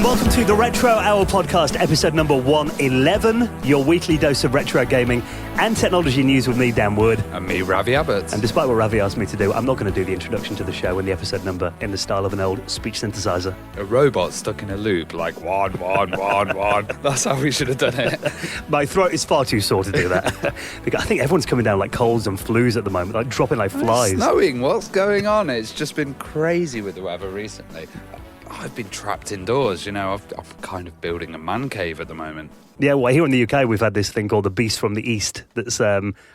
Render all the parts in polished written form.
and welcome to the Retro Hour podcast, episode number 111, your weekly dose of retro gaming and technology news with me, Dan Wood. And me, Ravi Abbott. And despite what Ravi asked me to do, I'm not going to do the introduction to the show and the episode number in the style of an old speech synthesizer. A robot stuck in a loop, like one. That's how we should have done it. My throat is far too sore to do that. Because I think everyone's coming down like colds and flus at the moment, like dropping like flies. It's snowing. What's going on? It's just been crazy with the weather recently. I've been trapped indoors, I'm kind of building a man cave at the moment. Yeah, well, here in the UK, we've had this thing called the Beast from the East that's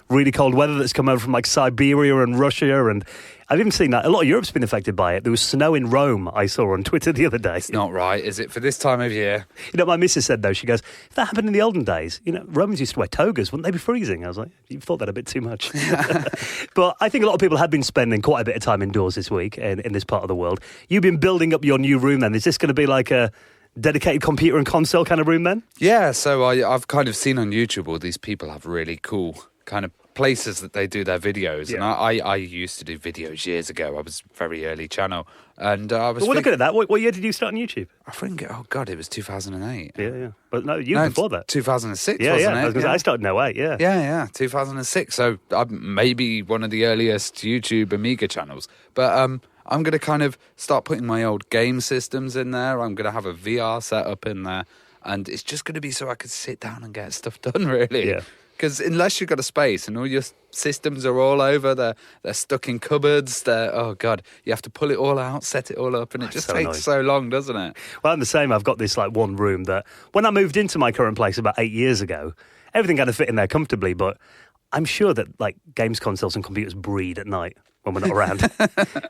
really cold weather that's come over from like Siberia and Russia, and I've even seen that a lot of Europe's been affected by it. There was snow in Rome, I saw on Twitter the other day. It's not right, is it, for this time of year? My missus said, though, she goes, if that happened in the olden days, Romans used to wear togas, wouldn't they be freezing? I was like, you've thought that a bit too much. But I think a lot of people have been spending quite a bit of time indoors this week in this part of the world. You've been building up your new room then. Is this going to be like a dedicated computer and console kind of room then? Yeah, so I've kind of seen on YouTube all these people have really cool kind of places that they do their videos. Yeah. And I used to do videos years ago. I was very early channel. And I was... Well, looking at that, what year did you start on YouTube? I think, it was 2008. Yeah. But no, before that. 2006, wasn't it? I was going to say, I started in 08, yeah. Yeah, 2006. So I'm maybe one of the earliest YouTube Amiga channels. But I'm going to kind of start putting my old game systems in there. I'm going to have a VR setup in there. And it's just going to be so I could sit down and get stuff done, really. Yeah. Because unless you've got a space and all your systems are all over, they're stuck in cupboards, you have to pull it all out, set it all up, and it just takes so long, doesn't it? Well, I'm the same. I've got this like one room that when I moved into my current place about 8 years ago, everything kind of fit in there comfortably, but I'm sure that like games consoles and computers breed at night when we're not around.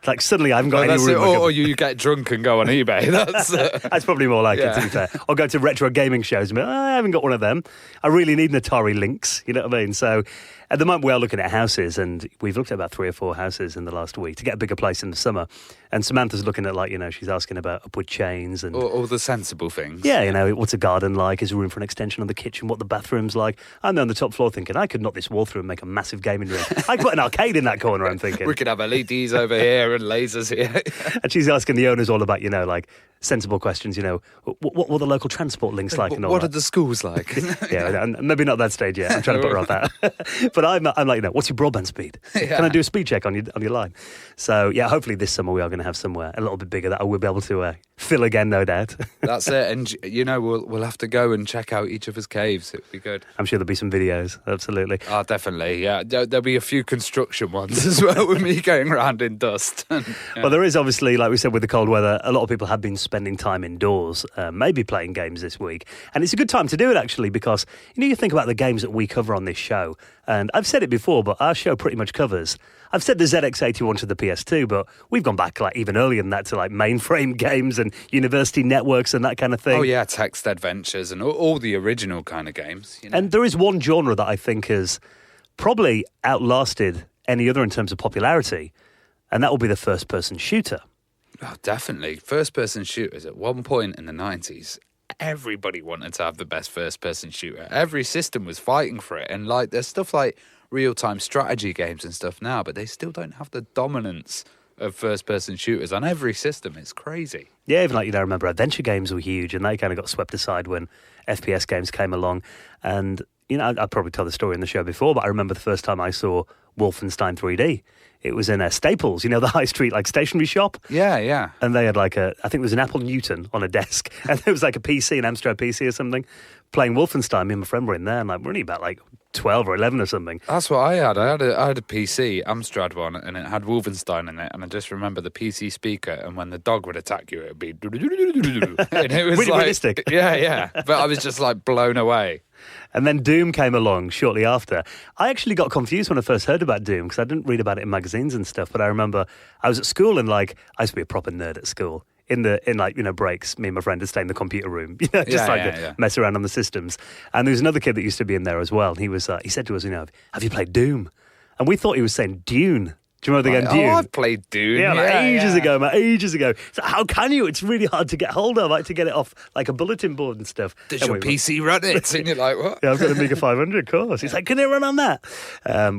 Like suddenly I haven't got any room. Or you get drunk and go on eBay. That's probably more like it, to be fair. Or go to retro gaming shows and be, I haven't got one of them. I really need an Atari Lynx, you know what I mean? So at the moment we are looking at houses, and we've looked at about 3 or 4 houses in the last week to get a bigger place in the summer. And Samantha's looking at she's asking about upward chains and all the sensible things. Yeah, what's a garden like? Is there room for an extension on the kitchen? What the bathroom's like? I'm there on the top floor thinking I could knock this wall through and make a massive gaming room. I could put an arcade in that corner, I'm thinking. We could have LEDs over here and lasers here. And she's asking the owners all about, sensible questions, what were the local transport links like? And all what that. are the schools like? Yeah, and maybe not that stage yet. I'm trying to put her on that. But I'm like, what's your broadband speed? Yeah. Can I do a speed check on your line? So, yeah, hopefully this summer we are going to have somewhere a little bit bigger that I will be able to fill again, no doubt. That's it. And, we'll have to go and check out each other's caves. It'll be good. I'm sure there'll be some videos, absolutely. Oh, definitely, yeah. There'll be a few construction ones as well with me going around in dust. Yeah. Well, there is obviously, like we said, with the cold weather, a lot of people have been spending time indoors, maybe playing games this week. And it's a good time to do it, actually, because, you think about the games that we cover on this show. And I've said it before, but our show pretty much covers... I've said the ZX81 to the PS2, but we've gone back even earlier than that to mainframe games and university networks and that kind of thing. Oh yeah, text adventures and all the original kind of games. And there is one genre that I think has probably outlasted any other in terms of popularity, and that will be the first-person shooter. Oh, definitely. First-person shooters at one point in the 90s, everybody wanted to have the best first-person shooter. Every system was fighting for it, and there's stuff like real-time strategy games and stuff now, but they still don't have the dominance of first-person shooters on every system. It's crazy. Yeah, even I remember adventure games were huge, and they kind of got swept aside when FPS games came along. And, I'd probably tell the story in the show before, but I remember the first time I saw Wolfenstein 3D. It was in Staples, the high street, stationery shop. Yeah. And they had I think there was an Apple Newton on a desk, and there was a PC, an Amstrad PC or something, playing Wolfenstein. Me and my friend were in there, and we're only about 12 or 11 or something. That's what I had. I had a PC, Amstrad one, and it had Wolfenstein in it, and I just remember the PC speaker, and when the dog would attack you, it would be... and it was really realistic. Yeah. But I was just blown away. And then Doom came along shortly after. I actually got confused when I first heard about Doom, because I didn't read about it in magazines and stuff, but I remember I was at school and I used to be a proper nerd at school. In breaks, me and my friend would stay in the computer room, mess around on the systems. And there was another kid that used to be in there as well. And he said to us, have you played Doom? And we thought he was saying Dune. Do you remember the game Dune? I've played Dune. Yeah, ages ago. So how can you? It's really hard to get hold of, like to get it off like a bulletin board and stuff. Does your PC run it? And you're like, what? Yeah, I've got an Amiga 500, of course. He's like, can it run on that?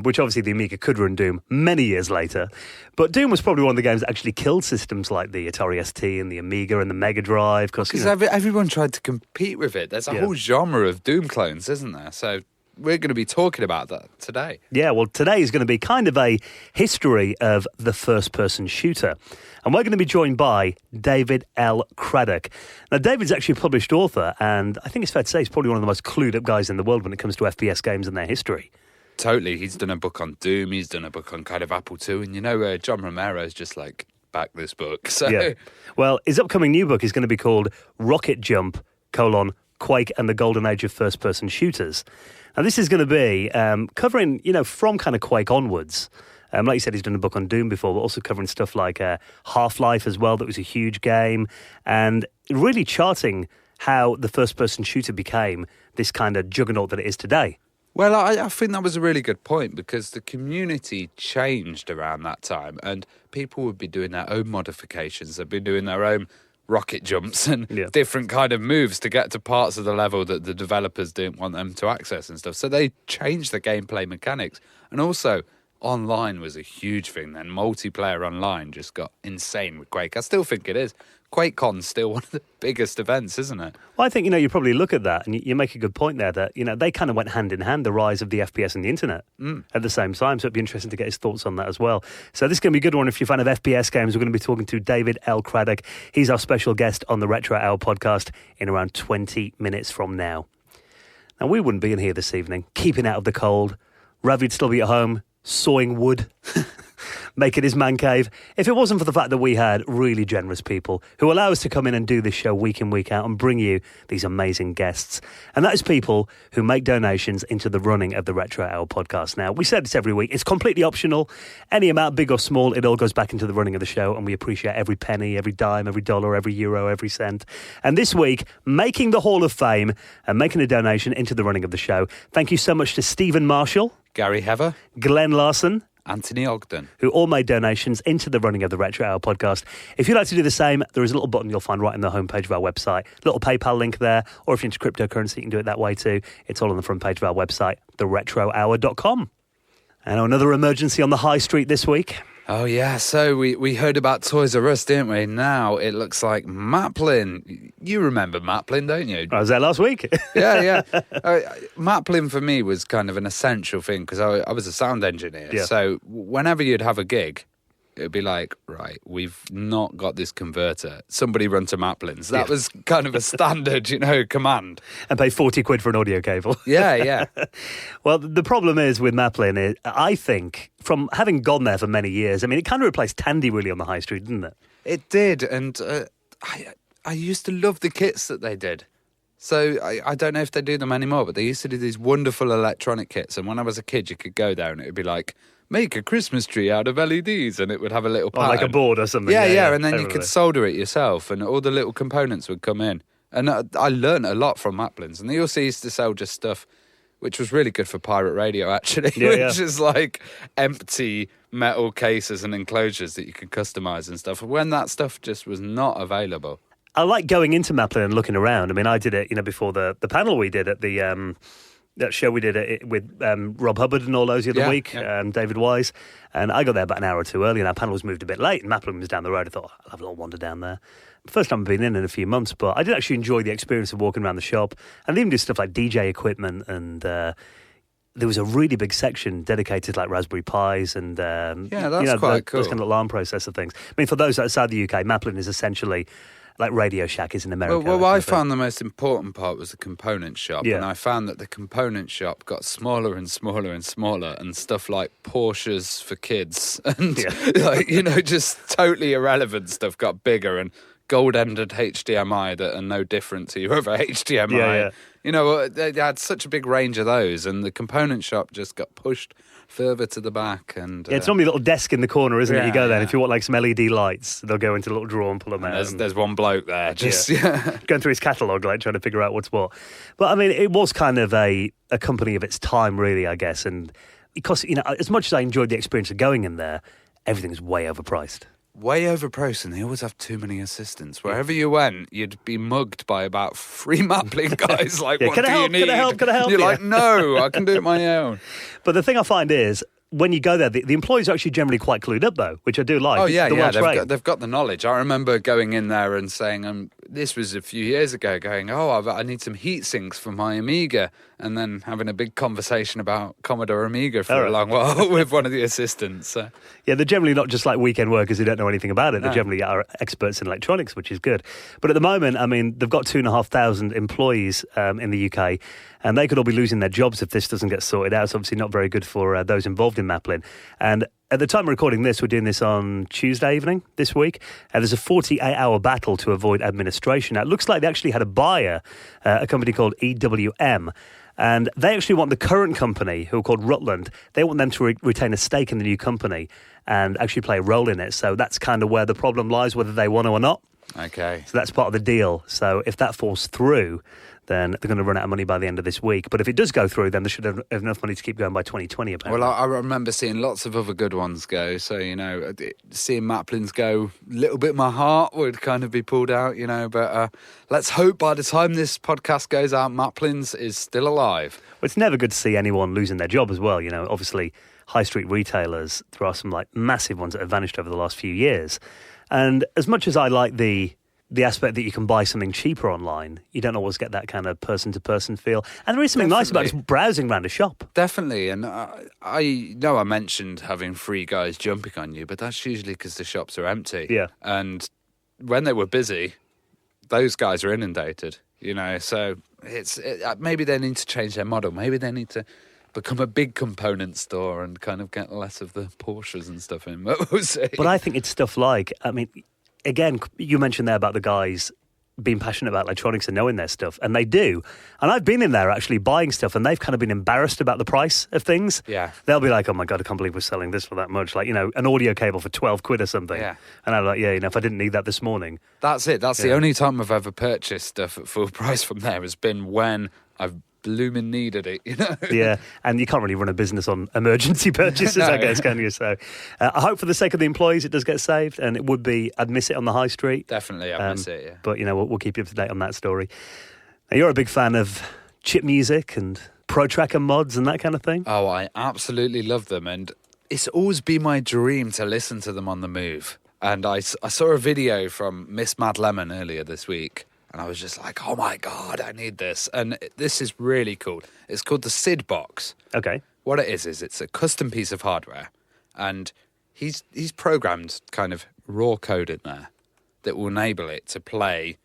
Which obviously the Amiga could run Doom many years later. But Doom was probably one of the games that actually killed systems like the Atari ST and the Amiga and the Mega Drive. Because everyone tried to compete with it. There's a whole genre of Doom clones, isn't there? So we're going to be talking about that today. Yeah, well, today is going to be kind of a history of the first-person shooter. And we're going to be joined by David L Craddock. Now, David's actually a published author, and I think it's fair to say he's probably one of the most clued-up guys in the world when it comes to FPS games and their history. Totally. He's done a book on Doom. He's done a book on kind of Apple II. And, John Romero's just like, back this book. So, yeah. Well, his upcoming new book is going to be called Rocket Jump, Quake and the Golden Age of First-Person Shooters. Now, this is going to be covering, from kind of Quake onwards. Like you said, he's done a book on Doom before, but also covering stuff like Half-Life as well. That was a huge game. And really charting how the first-person shooter became this kind of juggernaut that it is today. Well, I think that was a really good point because the community changed around that time and people would be doing their own modifications. They'd be doing their own rocket jumps and different kind of moves to get to parts of the level that the developers didn't want them to access and stuff. So they changed the gameplay mechanics. And also, online was a huge thing then. Multiplayer online just got insane with Quake. I still think it is. QuakeCon's still one of the biggest events, isn't it? Well, I think, you probably look at that and you make a good point there that, they kind of went hand in hand, the rise of the FPS and the internet at the same time. So it'd be interesting to get his thoughts on that as well. So this is going to be a good one if you're a fan of FPS games. We're going to be talking to David L Craddock. He's our special guest on the Retro Hour podcast in around 20 minutes from now. Now, we wouldn't be in here this evening, keeping out of the cold. Ravi'd still be at home, sawing wood. Making his man cave, if it wasn't for the fact that we had really generous people who allow us to come in and do this show week in, week out and bring you these amazing guests. And that is people who make donations into the running of the Retro Hour podcast. Now, we said this every week. It's completely optional. Any amount, big or small, it all goes back into the running of the show. And we appreciate every penny, every dime, every dollar, every euro, every cent. And this week, making the Hall of Fame and making a donation into the running of the show. Thank you so much to Stephen Marshall, Gary Heather, Glenn Larson, Anthony Ogden, who all made donations into the running of the Retro Hour podcast. If you'd like to do the same, there is a little button you'll find right in the homepage of our website. Little PayPal link there, or if you're into cryptocurrency, you can do it that way too. It's all on the front page of our website, theretrohour.com. And another emergency on the high street this week. Oh, yeah. So we heard about Toys R Us, didn't we? Now it looks like Maplin. You remember Maplin, don't you? I was there last week. Yeah. Maplin for me was kind of an essential thing because I was a sound engineer. Yeah. So whenever you'd have a gig, it'd be like, right, we've not got this converter. Somebody run to Maplin's. That was kind of a standard, command. And pay 40 quid for an audio cable. Yeah. Well, the problem is with Maplin, I think, from having gone there for many years, it kind of replaced Tandy really on the high street, didn't it? It did, and I used to love the kits that they did. So I don't know if they do them anymore, but they used to do these wonderful electronic kits. And when I was a kid, you could go there and it would be like, make a Christmas tree out of LEDs, and it would have a little pattern. Like a board or something. Yeah, and then you could solder it yourself, and all the little components would come in. And I learned a lot from Maplin's, and they also used to sell just stuff which was really good for pirate radio, actually, which is like empty metal cases and enclosures that you could customise and stuff. When that stuff just was not available. I like going into Maplin and looking around. I did it, before the panel we did at the... that show we did it with Rob Hubbard and all those the other week, David Wise. And I got there about an hour or two early, and our panel was moved a bit late, and Maplin was down the road. I thought, I'll have a little wander down there. First time I've been in a few months, but I did actually enjoy the experience of walking around the shop and even do stuff like DJ equipment. And there was a really big section dedicated to like Raspberry Pis and that's quite cool. Those kind of alarm processor things. For those outside the UK, Maplin is essentially like Radio Shack is in America. Well, I found the most important part was the component shop, and I found that the component shop got smaller and smaller and smaller, and stuff like Porsches for kids and just totally irrelevant stuff got bigger, and gold-ended HDMI that are no different to your other HDMI. They had such a big range of those, and the component shop just got pushed further to the back. And it's normally a little desk in the corner, isn't it? You go there, and if you want like some LED lights, they'll go into a little drawer and pull them out. There's one bloke there just going through his catalogue, like trying to figure out what's what. But it was kind of a company of its time, really, I guess. And because as much as I enjoyed the experience of going in there, everything's way overpriced. Way overpriced, and they always have too many assistants. Wherever you went, you'd be mugged by about 3 mapping guys. Like, what can do I you help? need? Can I help? Can I help? You're Yeah. like, no, I can do it my own. But the thing I find is, when you go there, the employees are actually generally quite clued up, though, which I do like. Oh, yeah, They're yeah, well-trained. they've got the knowledge. I remember going in there and saying, this was a few years ago, going, I need some heat sinks for my Amiga, and then having a big conversation about Commodore Amiga for a long while with one of the assistants. So. Yeah, they're generally not just like weekend workers who don't know anything about it. No. They generally are experts in electronics, which is good. But at the moment, I mean, they've got 2,500 employees in the UK, and they could all be losing their jobs if this doesn't get sorted out. It's obviously not very good for those involved in Maplin. And at the time of recording this, we're doing this on Tuesday evening this week. There's a 48-hour battle to avoid administration. Now, it looks like they actually had a buyer, a company called EWM, and they actually want the current company, who are called Rutland, they want them to retain a stake in the new company and actually play a role in it. So that's kind of where the problem lies, whether they want to or not. Okay. So that's part of the deal. So if that falls through, then they're going to run out of money by the end of this week. But if it does go through, then they should have enough money to keep going by 2020, apparently. Well, I remember seeing lots of other good ones go. So, seeing Maplin's go, a little bit my heart would kind of be pulled out, But let's hope by the time this podcast goes out, Maplin's is still alive. Well, it's never good to see anyone losing their job as well. Obviously, high street retailers, there are some like massive ones that have vanished over the last few years. And as much as I like the aspect that you can buy something cheaper online, you don't always get that kind of person-to-person feel. And there is something nice about just browsing around a shop. Definitely. And I know I mentioned having 3 guys jumping on you, but that's usually because the shops are empty. Yeah. And when they were busy, those guys are inundated, So maybe they need to change their model. Maybe they need to become a big component store and kind of get less of the Porsches and stuff in. We'll see. But I think it's stuff like, again, you mentioned there about the guys being passionate about electronics and knowing their stuff, and they do. And I've been in there actually buying stuff, and they've kind of been embarrassed about the price of things. Yeah. They'll be like, oh my God, I can't believe we're selling this for that much. Like, an audio cable for 12 quid or something. Yeah. And I'm like, if I didn't need that this morning. That's it. That's the only time I've ever purchased stuff at full price from there has been when I've blooming needed it, Yeah, and you can't really run a business on emergency purchases, No. I guess, can you? So I hope for the sake of the employees it does get saved, and it would be, I'd miss it on the high street. Definitely, I'd miss it, yeah. But, we'll keep you up to date on that story. Now, you're a big fan of chip music and Pro Tracker mods and that kind of thing? Oh, I absolutely love them, and it's always been my dream to listen to them on the move. And I saw a video from Miss Mad Lemon earlier this week, and I was just like, oh my God, I need this. And this is really cool. It's called the SID box. Okay. What it is it's a custom piece of hardware. And he's programmed kind of raw code in there that will enable it to play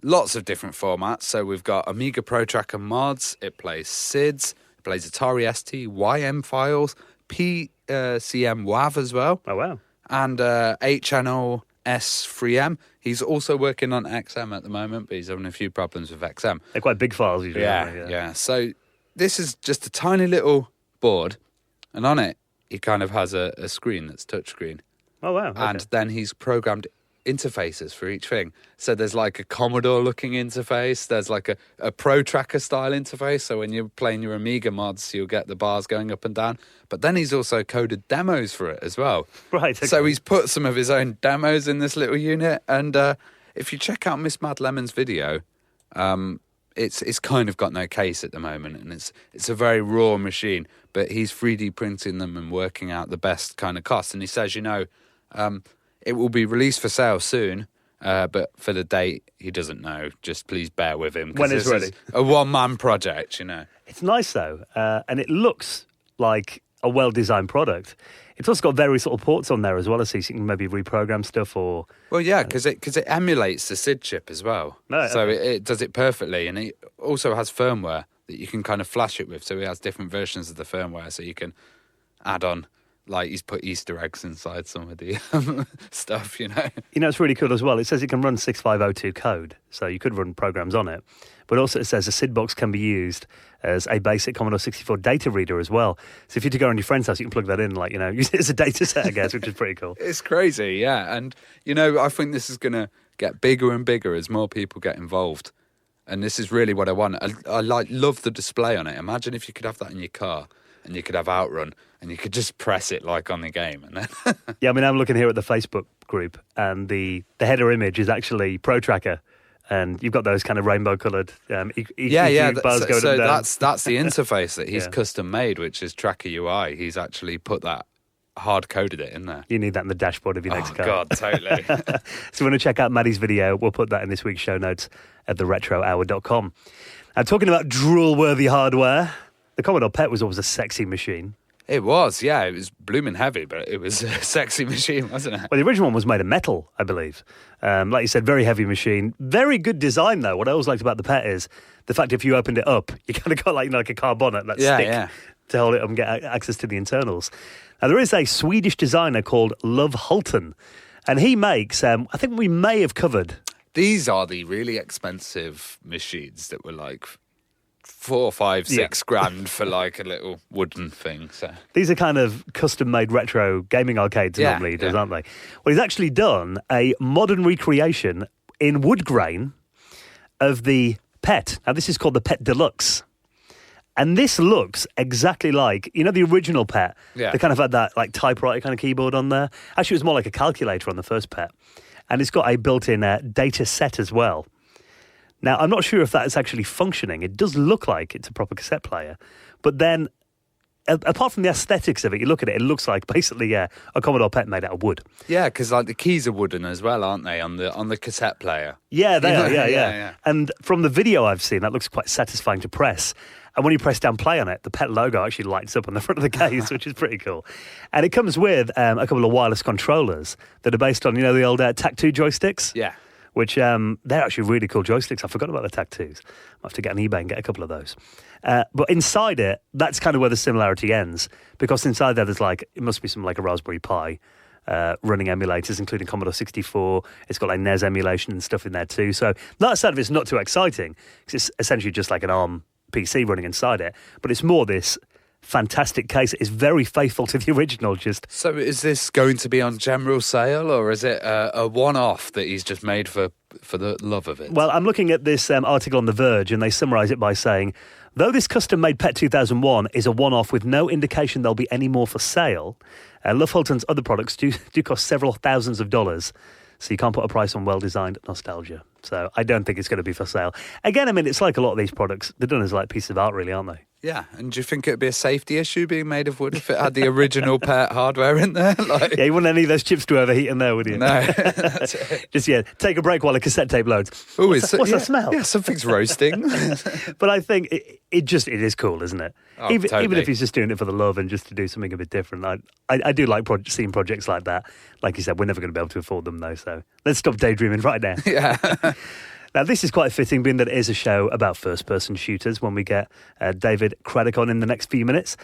lots of different formats. So we've got Amiga Pro Tracker mods. It plays SIDs. It plays Atari ST, YM files, PCM WAV as well. Oh, wow. And 8-channel S3M. He's also working on XM at the moment, but he's having a few problems with XM. They're quite big files usually, aren't they? Yeah. So this is just a tiny little board, and on it, he kind of has a screen that's touchscreen. Oh, wow. Okay. And then he's programmed interfaces for each thing. So there's like a Commodore-looking interface. There's like a Pro Tracker-style interface. So when you're playing your Amiga mods, you'll get the bars going up and down. But then he's also coded demos for it as well. Right. Okay. So he's put some of his own demos in this little unit. And if you check out Miss Mad Lemon's video, it's kind of got no case at the moment. And it's a very raw machine. But he's 3D printing them and working out the best kind of cost. And he says, it will be released for sale soon, but for the date, he doesn't know. Just please bear with him. When it's ready. Is a one-man project, It's nice, though, and it looks like a well-designed product. It's also got various little ports on there as well, so you can maybe reprogram stuff or... Well, yeah, because it emulates the SID chip as well. Right, so okay. it does it perfectly, and it also has firmware that you can kind of flash it with. So he has different versions of the firmware, so you can add on... Like, he's put Easter eggs inside some of the stuff, It's really cool as well. It says it can run 6502 code, so you could run programs on it. But also it says the SID box can be used as a basic Commodore 64 data reader as well. So if you to go around your friend's house, you can plug that in, use it as a data set, I guess, which is pretty cool. It's crazy, yeah. And, I think this is going to get bigger and bigger as more people get involved. And this is really what I want. I love the display on it. Imagine if you could have that in your car. and you could have Outrun, and you could just press it like on the game, and then Yeah, I mean, I'm looking here at the Facebook group, and the header image is actually Pro Tracker, and you've got those kind of rainbow-coloured ECG bars going so up and down. that's the interface that he's Yeah. custom made, which is Tracker UI. He's actually put that hard coded it in there. You need that in the dashboard of your next car. God, totally. So if you want to check out Maddie's video, we'll put that in this week's show notes at theretrohour.com. Now, talking about drool-worthy hardware, the Commodore PET was always a sexy machine. It was, yeah. It was blooming heavy, but it was a sexy machine, wasn't it? Well, the original one was made of metal, I believe. Like you said, very heavy machine. Very good design, though. What I always liked about the PET is the fact if you opened it up, you kind of got like a car bonnet, that stick to hold it up and get access to the internals. Now, there is a Swedish designer called Love Hulten, and he makes, I think we may have covered... These are the really expensive machines that were like 4, 5, 6 grand for like a little wooden thing. So these are kind of custom-made retro gaming arcades normally he does, aren't they? Well, he's actually done a modern recreation in wood grain of the PET. Now, this is called the PET Deluxe. And this looks exactly like, you know, the original PET. Yeah. They kind of had that like typewriter kind of keyboard on there. Actually, it was more like a calculator on the first PET. And it's got a built-in data set as well. Now, I'm not sure if that is actually functioning. It does look like it's a proper cassette player. But then, apart from the aesthetics of it, you look at it, it looks like basically a Commodore PET made out of wood. yeah, because like the keys are wooden as well, aren't they, on the cassette player? Yeah, they are, yeah. Yeah. And from the video I've seen, that looks quite satisfying to press. And when you press down play on it, the PET logo actually lights up on the front of the case, which is pretty cool. And it comes with a couple of wireless controllers that are based on, you know, the old TAC2 joysticks? Yeah. Which they're actually really cool joysticks. I forgot about the TAC2s. I'll have to get on eBay and get a couple of those. But inside it, that's kind of where the similarity ends, because inside there, there's like, it must be something like a Raspberry Pi running emulators, including Commodore 64. It's got like NES emulation and stuff in there too. So that side of it's not too exciting, because it's essentially just like an ARM PC running inside it. But it's more this fantastic case. It's very faithful to the original. So is this going to be on general sale, or is it a one-off that he's just made for the love of it? Well, I'm looking at this article on The Verge, and they summarise it by saying, though this custom-made PET 2001 is a one-off with no indication there'll be any more for sale, Love Hulten's other products do cost several thousands of dollars, so you can't put a price on well-designed nostalgia. So I don't think it's going to be for sale. Again, I mean, it's like a lot of these products. They're done as like pieces of art, really, aren't they? Yeah, and do you think it would be a safety issue being made of wood if it had the original PET hardware in there? Like... Yeah, you wouldn't any of those chips to overheat in there, would you? No. That's it. Just, take a break while a cassette tape loads. Ooh, What's that smell? Yeah, something's roasting. But I think it is cool, isn't it? Oh, even totally. if he's just doing it for the love and just to do something a bit different. I do like seeing projects like that. Like you said, we're never going to be able to afford them, though, so let's stop daydreaming right now. Yeah. Now, this is quite fitting, being that it is a show about first-person shooters when we get David Craddock on in the next few minutes.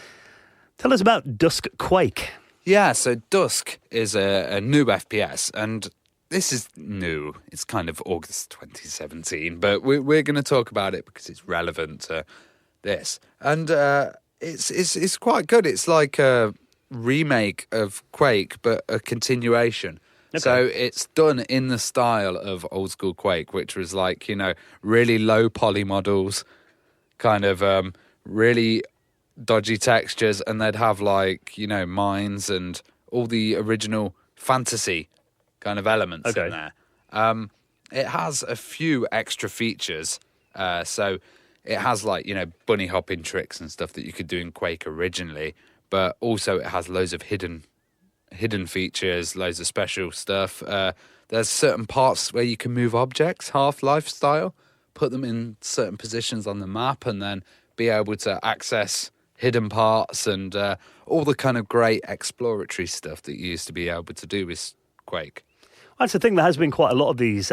Tell us about Dusk Quake. Yeah, so Dusk is a new FPS, and this is new. It's kind of August 2017, but we're going to talk about it because it's relevant to this. And it's quite good. It's like a remake of Quake, but a continuation. Okay. So it's done in the style of old school Quake, which was like, you know, really low poly models, kind of really dodgy textures, and they'd have like, you know, mines and all the original fantasy kind of elements in there. It has a few extra features. So it has like, you know, bunny hopping tricks and stuff that you could do in Quake originally, but also it has loads of hidden features, loads of special stuff. There's certain parts where you can move objects, Half-Life style, put them in certain positions on the map, and then be able to access hidden parts and all the kind of great exploratory stuff that you used to be able to do with Quake. That's the thing. There has been quite a lot of these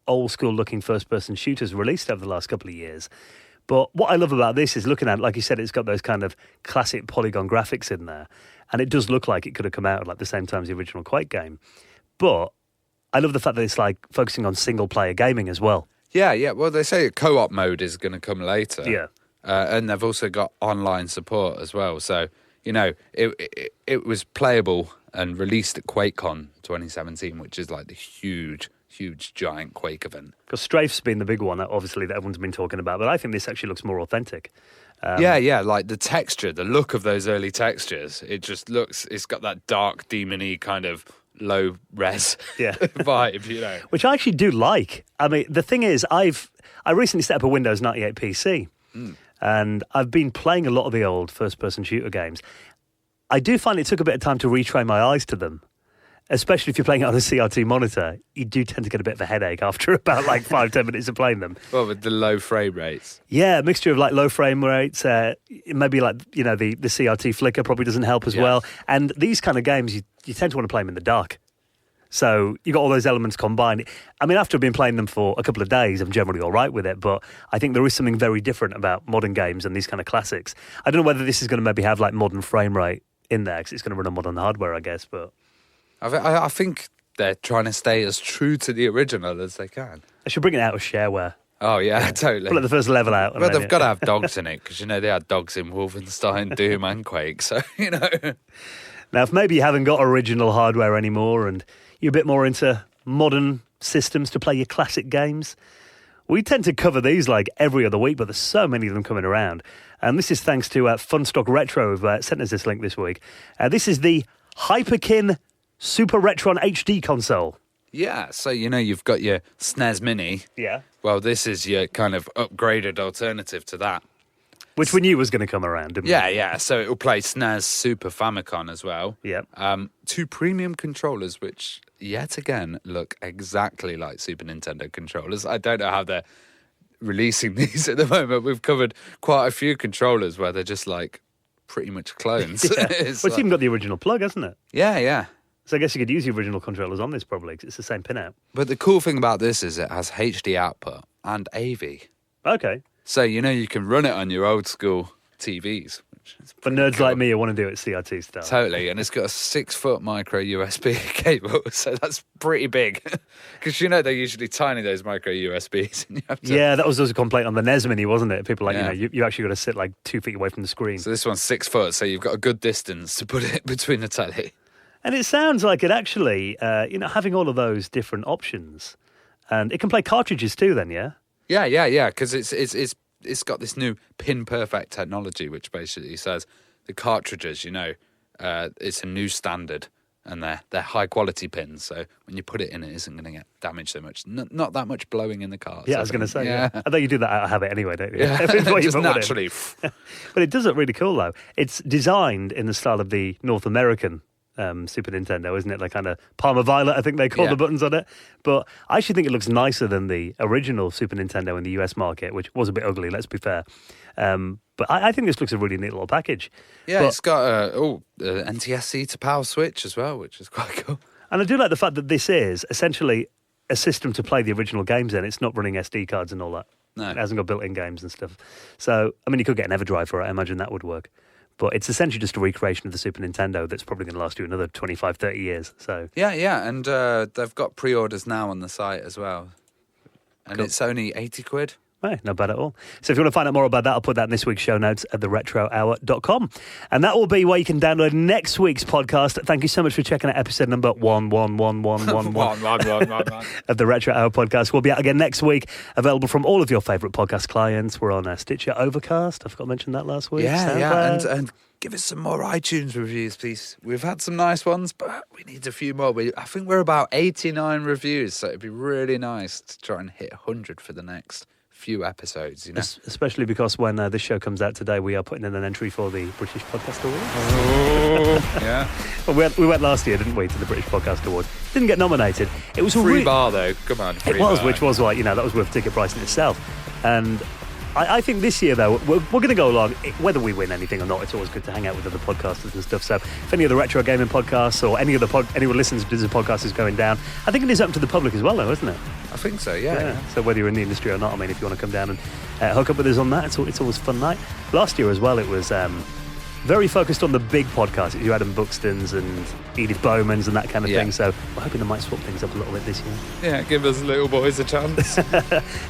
old school looking first person shooters released over the last couple of years. But what I love about this is looking at it, like you said, it's got those kind of classic polygon graphics in there. And it does look like it could have come out at like the same time as the original Quake game. But I love the fact that it's like focusing on single player gaming as well. Yeah. Well, they say a co-op mode is going to come later. Yeah. And they've also got online support as well. So, you know, it was playable and released at QuakeCon 2017, which is like the huge huge, giant Quake event. Because Strafe's been the big one, obviously, that everyone's been talking about. But I think this actually looks more authentic. Yeah, like the texture, the look of those early textures. It just looks, it's got that dark, demon-y kind of low res vibe, you know. Which I actually do like. I mean, the thing is, I recently set up a Windows 98 PC. And I've been playing a lot of the old first-person shooter games. I do find it took a bit of time to retrain my eyes to them, especially if you're playing it on a CRT monitor. You do tend to get a bit of a headache after about like 5-10 minutes of playing them. Well, with the low frame rates. Yeah, a mixture of like low frame rates, maybe like, you know, the CRT flicker probably doesn't help as well. And these kind of games, you tend to want to play them in the dark. So you got all those elements combined. I mean, after I've been playing them for a couple of days, I'm generally all right with it. But I think there is something very different about modern games and these kind of classics. I don't know whether this is going to maybe have like modern frame rate in there because it's going to run on modern hardware, I guess. But I think they're trying to stay as true to the original as they can. I should bring it out of shareware. Oh, yeah, totally. Pull the first level out. But they've got to have dogs in it because, you know, they had dogs in Wolfenstein, Doom and Quake. So, you know. Now, if maybe you haven't got original hardware anymore and you're a bit more into modern systems to play your classic games, we tend to cover these like every other week, but there's so many of them coming around. And this is thanks to Funstock Retro, who've sent us this link this week. This is the Hyperkin Super Retron HD console. Yeah, so, you know, you've got your SNES Mini. Yeah. Well, this is your kind of upgraded alternative to that. Which we knew was going to come around, didn't we? Yeah. So it'll play SNES Super Famicom as well. Yeah. 2 premium controllers, which yet again look exactly like Super Nintendo controllers. I don't know how they're releasing these at the moment. We've covered quite a few controllers where they're just like pretty much clones. It's even got the original plug, hasn't it? Yeah. So I guess you could use the original controllers on this probably because it's the same pinout. But the cool thing about this is it has HD output and AV. Okay. So, you know, you can run it on your old school TVs. Which is For nerds like me who want to do it CRT style. Totally. And it's got a 6-foot micro USB cable. So that's pretty big. Because, you know, they're usually tiny, those micro USBs. And you have to... Yeah, that was also a complaint on the NES Mini, wasn't it? People like, you know, you actually got to sit like 2 feet away from the screen. So this one's 6 foot. So you've got a good distance to put it between the telly. And it sounds like it actually, you know, having all of those different options. And it can play cartridges too then, yeah? Yeah. Because it's got this new pin-perfect technology, which basically says the cartridges, you know, it's a new standard. And they're high-quality pins. So when you put it in, it isn't going to get damaged so much. Not that much blowing in the cars. Yeah, I was going to say. Yeah. I thought you do that out of habit anyway, don't you? Yeah, just naturally. But it does look really cool, though. It's designed in the style of the North American Super Nintendo, isn't it? Like kind of Parma Violet, I think they call the buttons on it. But I actually think it looks nicer than the original Super Nintendo in the US market, which was a bit ugly, let's be fair. But I think this looks a really neat little package. Yeah, it's got NTSC to power switch as well, which is quite cool. And I do like the fact that this is essentially a system to play the original games in. It's not running SD cards and all that. No. It hasn't got built-in games and stuff. So, I mean, you could get an EverDrive for it. I imagine that would work. But it's essentially just a recreation of the Super Nintendo that's probably going to last you another 25, 30 years. So Yeah, and they've got pre-orders now on the site as well. And it's only 80 quid. Right, not bad at all. So if you want to find out more about that, I'll put that in this week's show notes at theretrohour.com. And that will be where you can download next week's podcast. Thank you so much for checking out episode number 11111 of the Retro Hour podcast. We'll be out again next week, available from all of your favourite podcast clients. We're on Stitcher, Overcast. I forgot to mention that last week. Yeah, and give us some more iTunes reviews, please. We've had some nice ones, but we need a few more. I think we're about 89 reviews, so it'd be really nice to try and hit 100 for the next few episodes, you know. Especially because when this show comes out today, we are putting in an entry for the British Podcast Award. Oh, yeah. Well, we went last year, didn't we, to the British Podcast Award? Didn't get nominated. It was free bar though. Come on, it was, bar. Which was like, you know, that was worth ticket price in itself. And I think this year, though, we're going to go along. Whether we win anything or not, it's always good to hang out with other podcasters and stuff. So if any of the retro gaming podcasts or anyone listens to this podcast is going down, I think it is open to the public as well, though, isn't it? I think so, yeah. So whether you're in the industry or not, I mean, if you want to come down and hook up with us on that, it's always a fun night. Last year as well, it was very focused on the big podcasts. You Adam Buxton's and Edith Bowman's and that kind of thing. So we're hoping they might swap things up a little bit this year. Yeah, give us little boys a chance.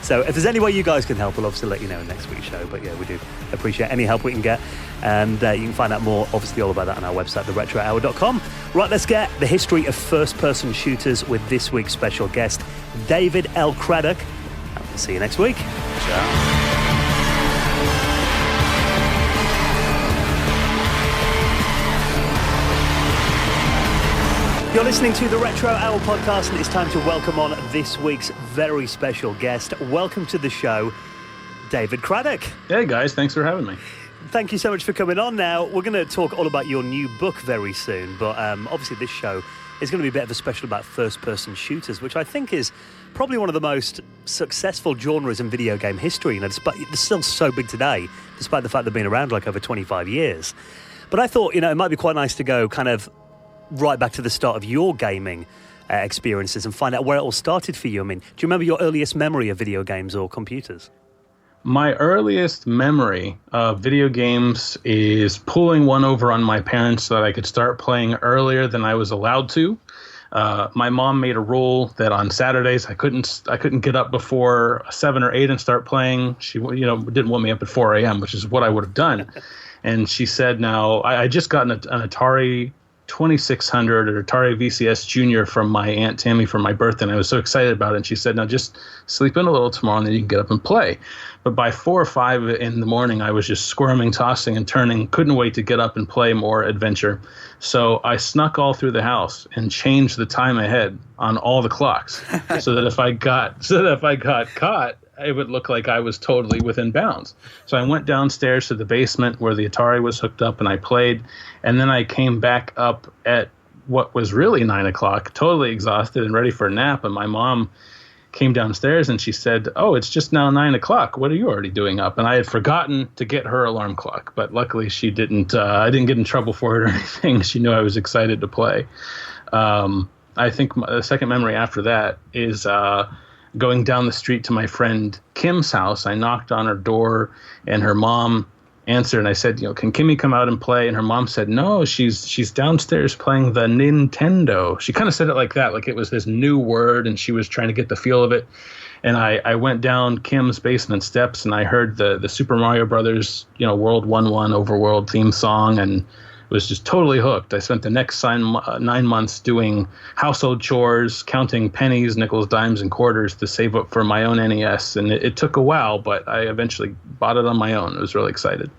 So if there's any way you guys can help, we'll obviously let you know in next week's show. But yeah, we do appreciate any help we can get. And you can find out more, obviously, all about that on our website, theretrohour.com. Right, let's get the history of first-person shooters with this week's special guest, David L Craddock. And we'll see you next week. Ciao. You're listening to the Retro Hour podcast, and it's time to welcome on this week's very special guest. Welcome to the show, David Craddock. Hey guys, thanks for having me. Thank you so much for coming on. Now, we're going to talk all about your new book very soon, but obviously this show is going to be a bit of a special about first-person shooters, which I think is probably one of the most successful genres in video game history. You know, despite they're still so big today, despite the fact they've been around like over 25 years. But I thought, it might be quite nice to go kind of right back to the start of your gaming experiences and find out where it all started for you. I mean, do you remember your earliest memory of video games or computers? My earliest memory of video games is pulling one over on my parents so that I could start playing earlier than I was allowed to. My mom made a rule that on Saturdays I couldn't get up before 7 or 8 and start playing. She didn't want me up at 4 a.m., which is what I would have done. And she said, now, I just got an Atari 2600 or Atari VCS Junior from my Aunt Tammy for my birthday, and I was so excited about it. And she said, now just sleep in a little tomorrow and then you can get up and play. But by 4 or 5 in the morning, I was just squirming, tossing, and turning. Couldn't wait to get up and play more adventure. So I snuck all through the house and changed the time ahead on all the clocks so that if I got caught, it would look like I was totally within bounds. So I went downstairs to the basement where the Atari was hooked up and I played. And then I came back up at what was really 9 o'clock, totally exhausted and ready for a nap. And my mom came downstairs and she said, "Oh, it's just now 9 o'clock. What are you already doing up?" And I had forgotten to get her alarm clock. But luckily she didn't. I didn't get in trouble for it or anything. She knew I was excited to play. I think the second memory after that is going down the street to my friend Kim's house. I knocked on her door and her mom answered, and I said, "Can Kimmy come out and play?" And her mom said, "No, she's downstairs playing the Nintendo." She kind of said it like that, like it was this new word and she was trying to get the feel of it. And I went down Kim's basement steps and I heard the Super Mario Brothers, World 1-1 Overworld theme song, and was just totally hooked. I spent the next 9 months doing household chores, counting pennies, nickels, dimes, and quarters to save up for my own NES. And it took a while, but I eventually bought it on my own. I was really excited.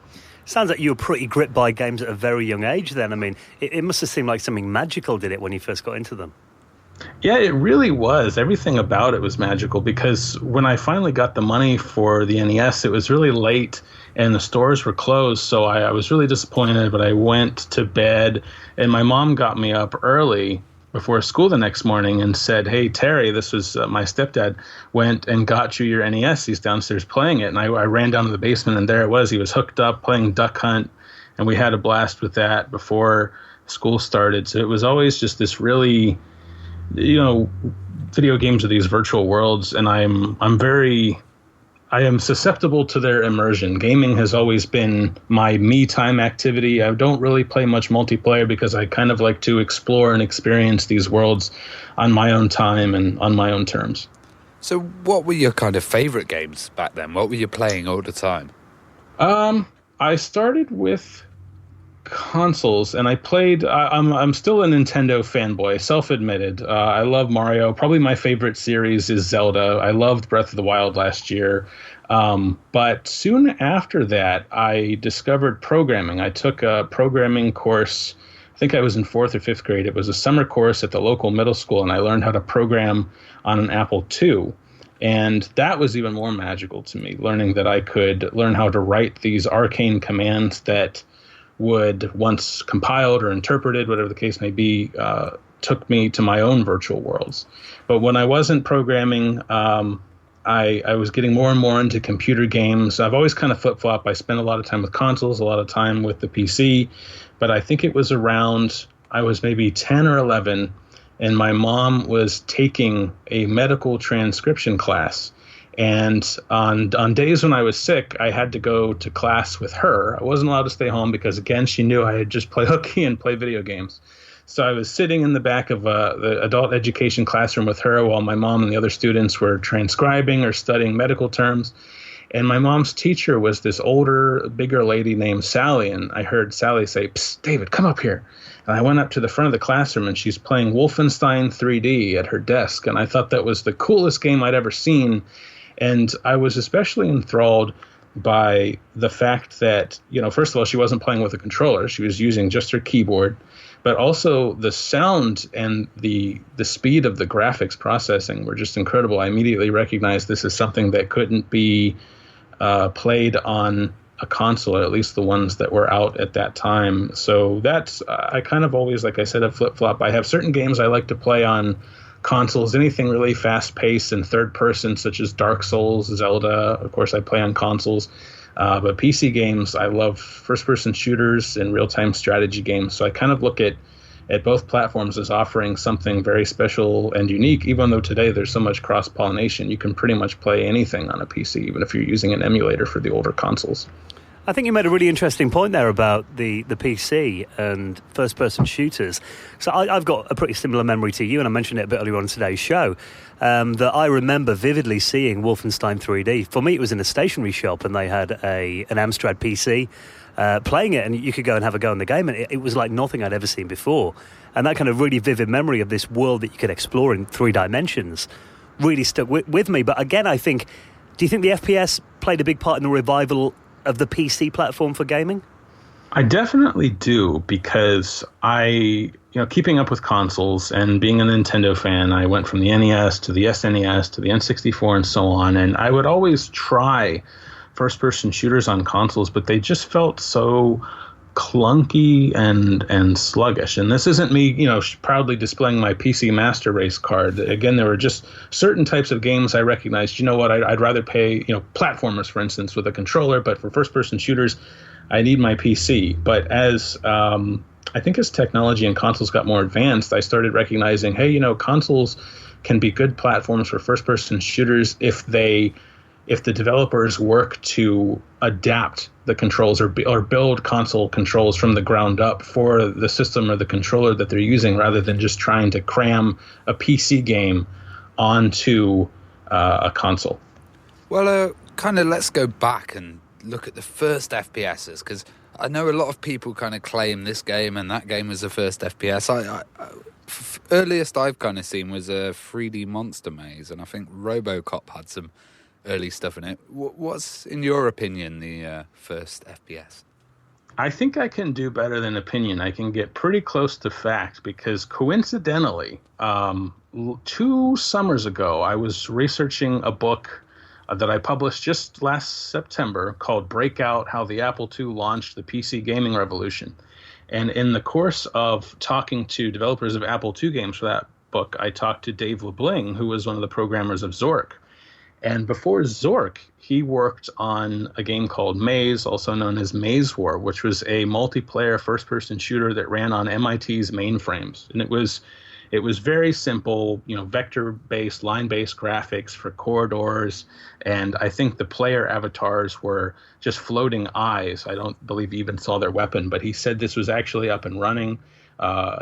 Sounds like you were pretty gripped by games at a very young age then. I mean, it must have seemed like something magical, did it, when you first got into them? Yeah, it really was. Everything about it was magical because when I finally got the money for the NES, it was really late and the stores were closed. So I was really disappointed, but I went to bed and my mom got me up early before school the next morning and said, "Hey, Terry," this was my stepdad, "went and got you your NES. He's downstairs playing it." And I ran down to the basement and there it was. He was hooked up playing Duck Hunt and we had a blast with that before school started. So it was always just this really, video games are these virtual worlds, and I am susceptible to their immersion. Gaming has always been my me time activity. I don't really play much multiplayer because I kind of like to explore and experience these worlds on my own time and on my own terms. So what were your kind of favorite games back then? What were you playing all the time? I started with consoles and I played I'm still a Nintendo fanboy, self-admitted. I love Mario. Probably my favorite series is Zelda. I loved Breath of the Wild last year. But soon after that, I discovered programming. I took a programming course. I think I was in 4th or 5th grade. It was a summer course at the local middle school, and I learned how to program on an Apple II. And that was even more magical to me, learning that I could learn how to write these arcane commands that would, once compiled or interpreted, whatever the case may be, took me to my own virtual worlds. But when I wasn't programming, I was getting more and more into computer games. I've always kind of flip-flopped. I spent a lot of time with consoles, a lot of time with the PC. But I think it was around, I was maybe 10 or 11, and my mom was taking a medical transcription class. And on days when I was sick, I had to go to class with her. I wasn't allowed to stay home because, again, she knew I had just played hooky and play video games. So I was sitting in the back of the adult education classroom with her while my mom and the other students were transcribing or studying medical terms. And my mom's teacher was this older, bigger lady named Sally. And I heard Sally say, "Psst, David, come up here." And I went up to the front of the classroom, and she's playing Wolfenstein 3D at her desk. And I thought that was the coolest game I'd ever seen. And I was especially enthralled by the fact that, first of all, she wasn't playing with a controller. She was using just her keyboard. But also the sound and the speed of the graphics processing were just incredible. I immediately recognized this as something that couldn't be played on a console, or at least the ones that were out at that time. So that's, I kind of always, like I said, a flip-flop. I have certain games I like to play on consoles, anything really fast-paced and third-person, such as Dark Souls, Zelda. Of course, I play on consoles. But PC games, I love first-person shooters and real-time strategy games. So I kind of look at both platforms as offering something very special and unique, even though today there's so much cross-pollination. You can pretty much play anything on a PC, even if you're using an emulator for the older consoles. I think you made a really interesting point there about the PC and first-person shooters. So I've got a pretty similar memory to you, and I mentioned it a bit earlier on in today's show, that I remember vividly seeing Wolfenstein 3D. For me, it was in a stationery shop, and they had an Amstrad PC playing it, and you could go and have a go in the game, and it was like nothing I'd ever seen before. And that kind of really vivid memory of this world that you could explore in 3 dimensions really stuck with me. But again, do you think the FPS played a big part in the revival of the PC platform for gaming? I definitely do, because keeping up with consoles and being a Nintendo fan, I went from the NES to the SNES to the N64 and so on, and I would always try first-person shooters on consoles, but they just felt so clunky and sluggish. And this isn't me, proudly displaying my PC Master Race card. Again, there were just certain types of games I recognized. I'd rather play, platformers, for instance, with a controller, but for first-person shooters, I need my PC. But as I think as technology and consoles got more advanced, I started recognizing, hey, consoles can be good platforms for first-person shooters if the developers work to adapt the controls or build console controls from the ground up for the system or the controller that they're using, rather than just trying to cram a PC game onto a console. Well, kind of let's go back and look at the first FPSs, because I know a lot of people kind of claim this game and that game was the first FPS. Earliest I've kind of seen was a 3D Monster Maze, and I think RoboCop had some early stuff in it. What's, in your opinion, the first FPS? I think I can do better than opinion. I can get pretty close to fact, because coincidentally, 2 summers ago, I was researching a book that I published just last September called Breakout: How the Apple II Launched the PC Gaming Revolution. And in the course of talking to developers of Apple II games for that book, I talked to Dave LeBling, who was one of the programmers of Zork. And before Zork, he worked on a game called Maze, also known as Maze War, which was a multiplayer first-person shooter that ran on MIT's mainframes. And it was very simple, vector-based, line-based graphics for corridors. And I think the player avatars were just floating eyes. I don't believe he even saw their weapon, but he said this was actually up and running.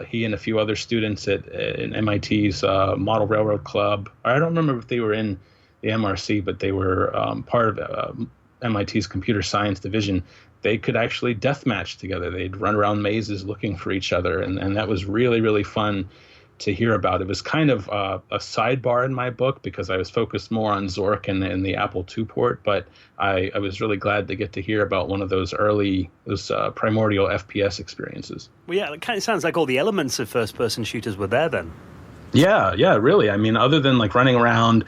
He and a few other students in MIT's Model Railroad Club, I don't remember if they were in the MRC, but they were part of MIT's computer science division. They could actually deathmatch together. They'd run around mazes looking for each other, and that was really, really fun to hear about. It was kind of a sidebar in my book, because I was focused more on Zork and the Apple II port, but I was really glad to get to hear about one of those primordial FPS experiences. Well, yeah, it kind of sounds like all the elements of first-person shooters were there then. Yeah, really. I mean, other than like running around,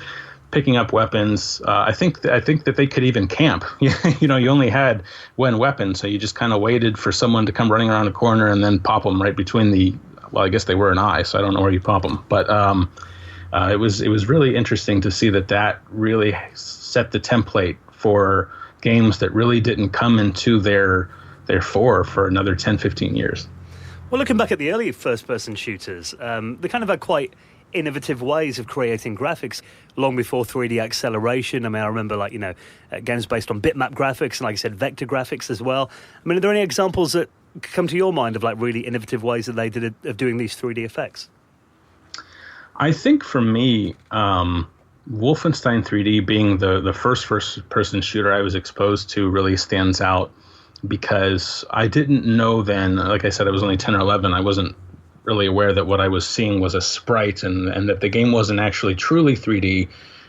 picking up weapons, I think that they could even camp. You only had one weapon, so you just kind of waited for someone to come running around a corner and then pop them right between well, I guess they were an eye, so I don't know where you pop them. But it was really interesting to see that really set the template for games that really didn't come into their fore for another 10, 15 years. Well, looking back at the early first-person shooters, they kind of had quite innovative ways of creating graphics long before 3D acceleration. I mean, I remember games based on bitmap graphics and, like I said, vector graphics as well. I mean, are there any examples that come to your mind of really innovative ways that they did of doing these 3D effects? I think for me, Wolfenstein 3D being the first-person shooter I was exposed to really stands out, because I didn't know then, like I said, I was only 10 or 11. I wasn't really aware that what I was seeing was a sprite and that the game wasn't actually truly 3D.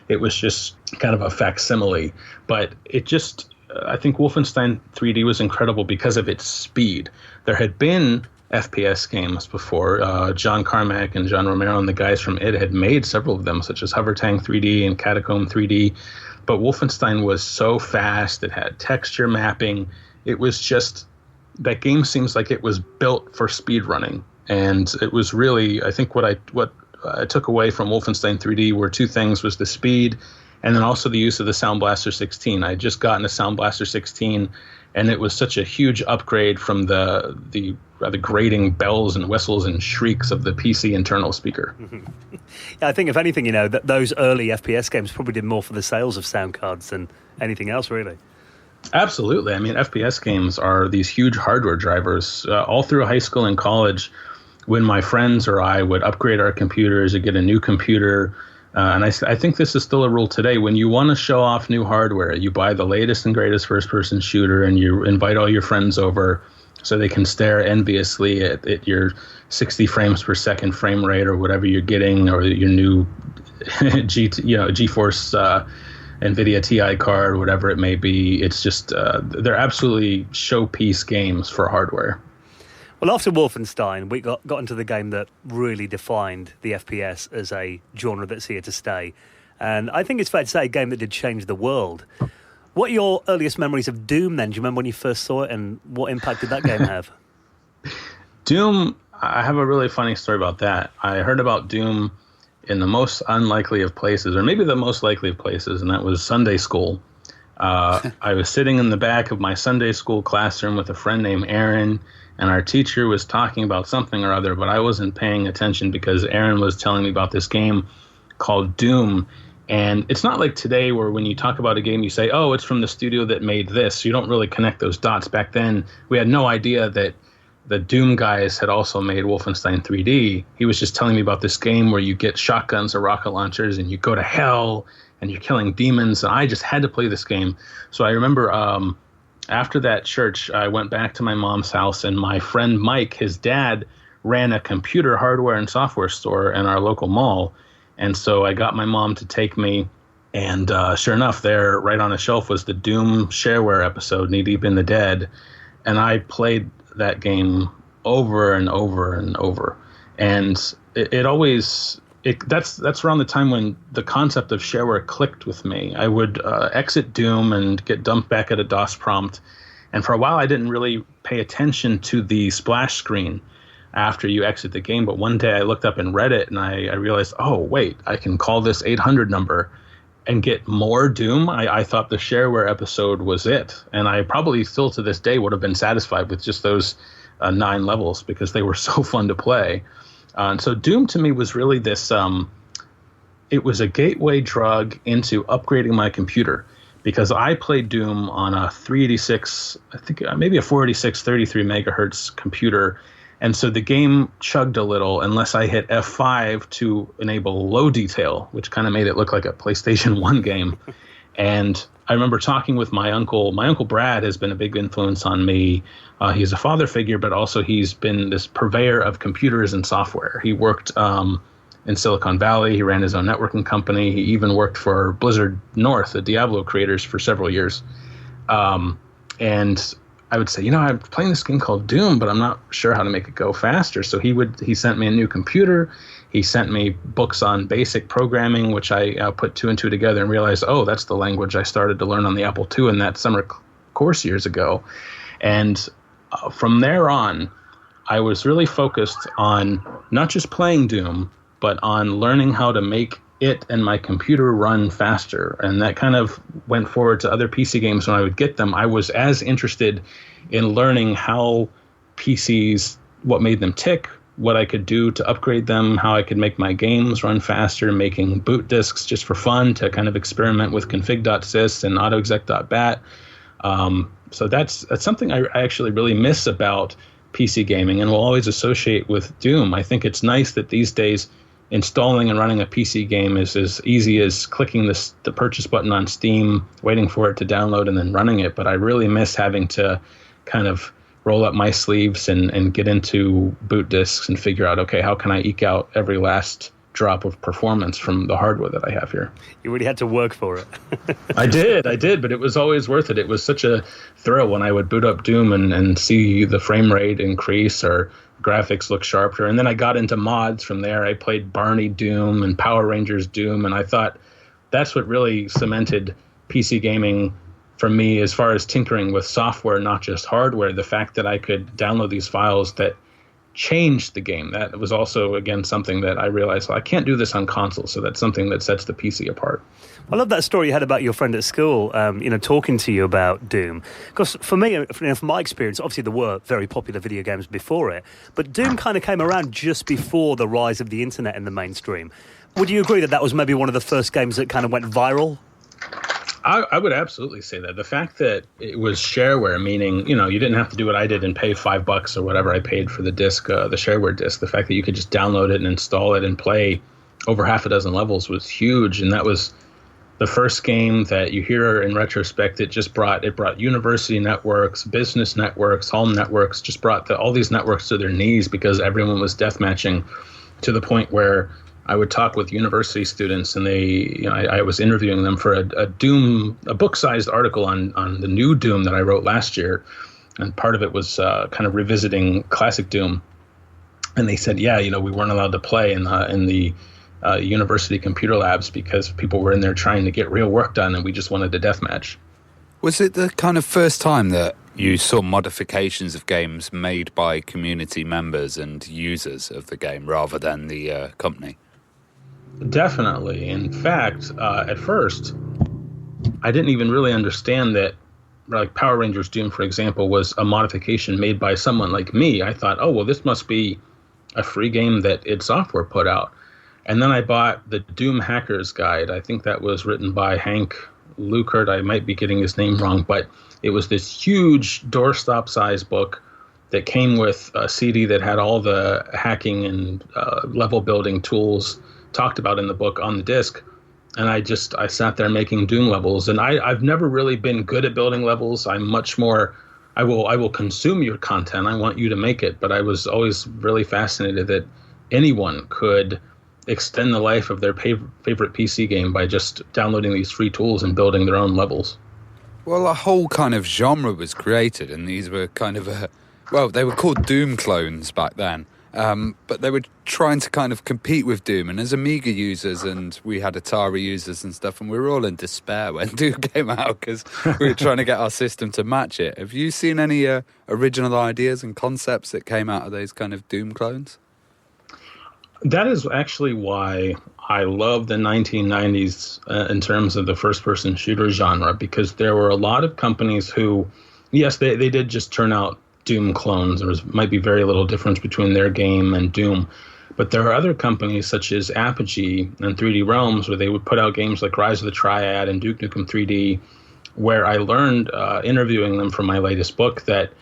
It was just kind of a facsimile. But I think Wolfenstein 3D was incredible because of its speed. There had been FPS games before. John Carmack and John Romero and the guys from id had made several of them, such as Hover Tank 3D and Catacomb 3D. But Wolfenstein was so fast. It had texture mapping. It was just, that game seems like it was built for speed running. And it was really, I think what I took away from Wolfenstein 3D were two things: was the speed, and then also the use of the Sound Blaster 16. I had just gotten a Sound Blaster 16, and it was such a huge upgrade from the rather grating bells and whistles and shrieks of the PC internal speaker. Yeah, I think if anything, that those early FPS games probably did more for the sales of sound cards than anything else, really. Absolutely. I mean, FPS games are these huge hardware drivers. All through high school and college, when my friends or I would upgrade our computers or get a new computer, and I think this is still a rule today, when you want to show off new hardware, you buy the latest and greatest first-person shooter and you invite all your friends over so they can stare enviously at your 60 frames per second frame rate or whatever you're getting, or your new GeForce NVIDIA TI card, whatever it may be. It's just, they're absolutely showpiece games for hardware. Well, after Wolfenstein, we got into the game that really defined the FPS as a genre that's here to stay. And I think it's fair to say a game that did change the world. What are your earliest memories of Doom, then? Do you remember when you first saw it, and what impact did that game have? Doom, I have a really funny story about that. I heard about Doom in the most unlikely of places, or maybe the most likely of places, and that was Sunday school. I was sitting in the back of my Sunday school classroom with a friend named Aaron, and our teacher was talking about something or other, but I wasn't paying attention because Aaron was telling me about this game called Doom. And it's not like today where when you talk about a game, you say, oh, it's from the studio that made this. You don't really connect those dots. Back then, we had no idea that the Doom guys had also made Wolfenstein 3D. He was just telling me about this game where you get shotguns or rocket launchers and you go to hell and you're killing demons. And I just had to play this game. So I remember after that church, I went back to my mom's house, and my friend Mike, his dad, ran a computer hardware and software store in our local mall. And so I got my mom to take me, and sure enough, there, right on a shelf, was the Doom shareware episode, Knee Deep in the Dead. And I played that game over and over and over. And that's around the time when the concept of shareware clicked with me. I would exit Doom and get dumped back at a DOS prompt. And for a while, I didn't really pay attention to the splash screen after you exit the game. But one day I looked up and read it, and I realized, oh, wait, I can call this 800 number and get more Doom. I thought the shareware episode was it. And I probably still to this day would have been satisfied with just those 9 levels because they were so fun to play. And so Doom to me was really this, it was a gateway drug into upgrading my computer, because I played Doom on a 386, I think maybe a 486 33 megahertz computer. And so the game chugged a little unless I hit F5 to enable low detail, which kind of made it look like a PlayStation 1 game. And I remember talking with my uncle. My Uncle Brad has been a big influence on me. He's a father figure, but also he's been this purveyor of computers and software. He worked in Silicon Valley. He ran his own networking company. He even worked for Blizzard North, the Diablo creators, for several years. And I would say, I'm playing this game called Doom, but I'm not sure how to make it go faster. So he sent me a new computer. He sent me books on basic programming, which I put 2 and 2 together and realized, oh, that's the language I started to learn on the Apple II in that summer course years ago. And from there on, I was really focused on not just playing Doom, but on learning how to make it and my computer run faster. And that kind of went forward to other PC games when I would get them. I was as interested in learning how PCs, what made them tick, what I could do to upgrade them, how I could make my games run faster, making boot disks just for fun to kind of experiment with config.sys and autoexec.bat. So that's something I actually really miss about PC gaming and will always associate with Doom. I think it's nice that these days installing and running a PC game is as easy as clicking the purchase button on Steam, waiting for it to download, and then running it. But I really miss having to kind of roll up my sleeves and get into boot disks and figure out, okay, how can I eke out every last drop of performance from the hardware that I have here. You really had to work for it. I did, but it was always worth it. It was such a thrill when I would boot up Doom and see the frame rate increase or graphics look sharper. And then I got into mods from there. I played Barney Doom and Power Rangers Doom, and I thought that's what really cemented PC gaming for me as far as tinkering with software, not just hardware. The fact that I could download these files that changed the game. That was also, again, something that I realized, well, I can't do this on console, so that's something that sets the PC apart. I love that story you had about your friend at school, talking to you about Doom. Because for me, from my experience, obviously there were very popular video games before it, but Doom kind of came around just before the rise of the internet in the mainstream. Would you agree that was maybe one of the first games that kind of went viral? I would absolutely say that. The fact that it was shareware, meaning, you didn't have to do what I did and pay $5 or whatever I paid for the disc, the shareware disc. The fact that you could just download it and install it and play over half a dozen levels was huge. And that was the first game that you hear in retrospect. It brought university networks, business networks, home networks, just brought all these networks to their knees because everyone was deathmatching, to the point where I would talk with university students, and I was interviewing them for a book-sized article on the new Doom that I wrote last year, and part of it was kind of revisiting classic Doom. And they said, we weren't allowed to play in the university computer labs because people were in there trying to get real work done, and we just wanted to deathmatch. Was it the kind of first time that you saw modifications of games made by community members and users of the game rather than the company? Definitely. In fact, at first, I didn't even really understand that, like Power Rangers Doom, for example, was a modification made by someone like me. I thought, this must be a free game that id Software put out. And then I bought the Doom Hacker's Guide. I think that was written by Hank Lukert. I might be getting his name wrong, but it was this huge doorstop size book that came with a CD that had all the hacking and level building tools talked about in the book on the disc. And I sat there making Doom levels, and I've never really been good at building levels. I'm much more, I will consume your content. I want you to make it. But I was always really fascinated that anyone could extend the life of their favorite PC game by just downloading these free tools and building their own levels. Well, a whole kind of genre was created, and these were kind of they were called Doom clones back then. But they were trying to kind of compete with Doom, and as Amiga users, and we had Atari users and stuff, and we were all in despair when Doom came out because we were trying to get our system to match it. Have you seen any original ideas and concepts that came out of those kind of Doom clones? That is actually why I love the 1990s in terms of the first-person shooter genre, because there were a lot of companies who, yes, they did just turn out Doom clones. There might be very little difference between their game and Doom. But there are other companies such as Apogee and 3D Realms where they would put out games like Rise of the Triad and Duke Nukem 3D, where I learned, interviewing them for my latest book, that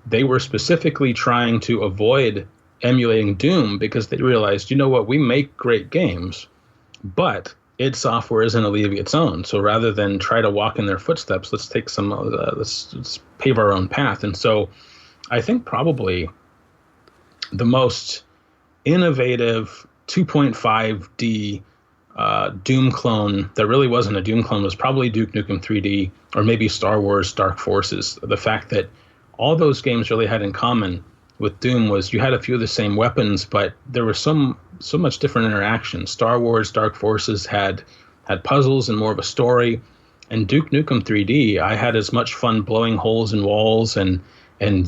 they were specifically trying to avoid emulating Doom because they realized, we make great games, but id Software isn't a league of its own. So rather than try to walk in their footsteps, let's take let's pave our own path. And so I think probably the most innovative 2.5D Doom clone that really wasn't a Doom clone was probably Duke Nukem 3D, or maybe Star Wars Dark Forces. The fact that all those games really had in common with Doom was you had a few of the same weapons, but there was so much different interaction. Star Wars Dark Forces had puzzles and more of a story, and Duke Nukem 3D, I had as much fun blowing holes in walls and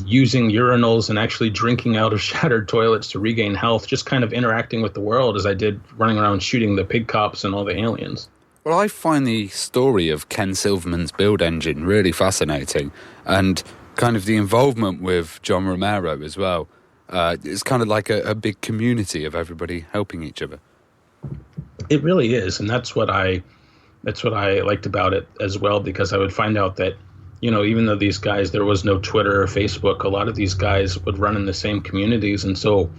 using urinals and actually drinking out of shattered toilets to regain health, just kind of interacting with the world as I did running around shooting the pig cops and all the aliens. Well, I find the story of Ken Silverman's build engine really fascinating, and kind of the involvement with John Romero as well. It's kind of like a big community of everybody helping each other. It really is, and that's what I liked about it as well, because I would find out that, even though these guys, there was no Twitter or Facebook, a lot of these guys would run in the same communities, and so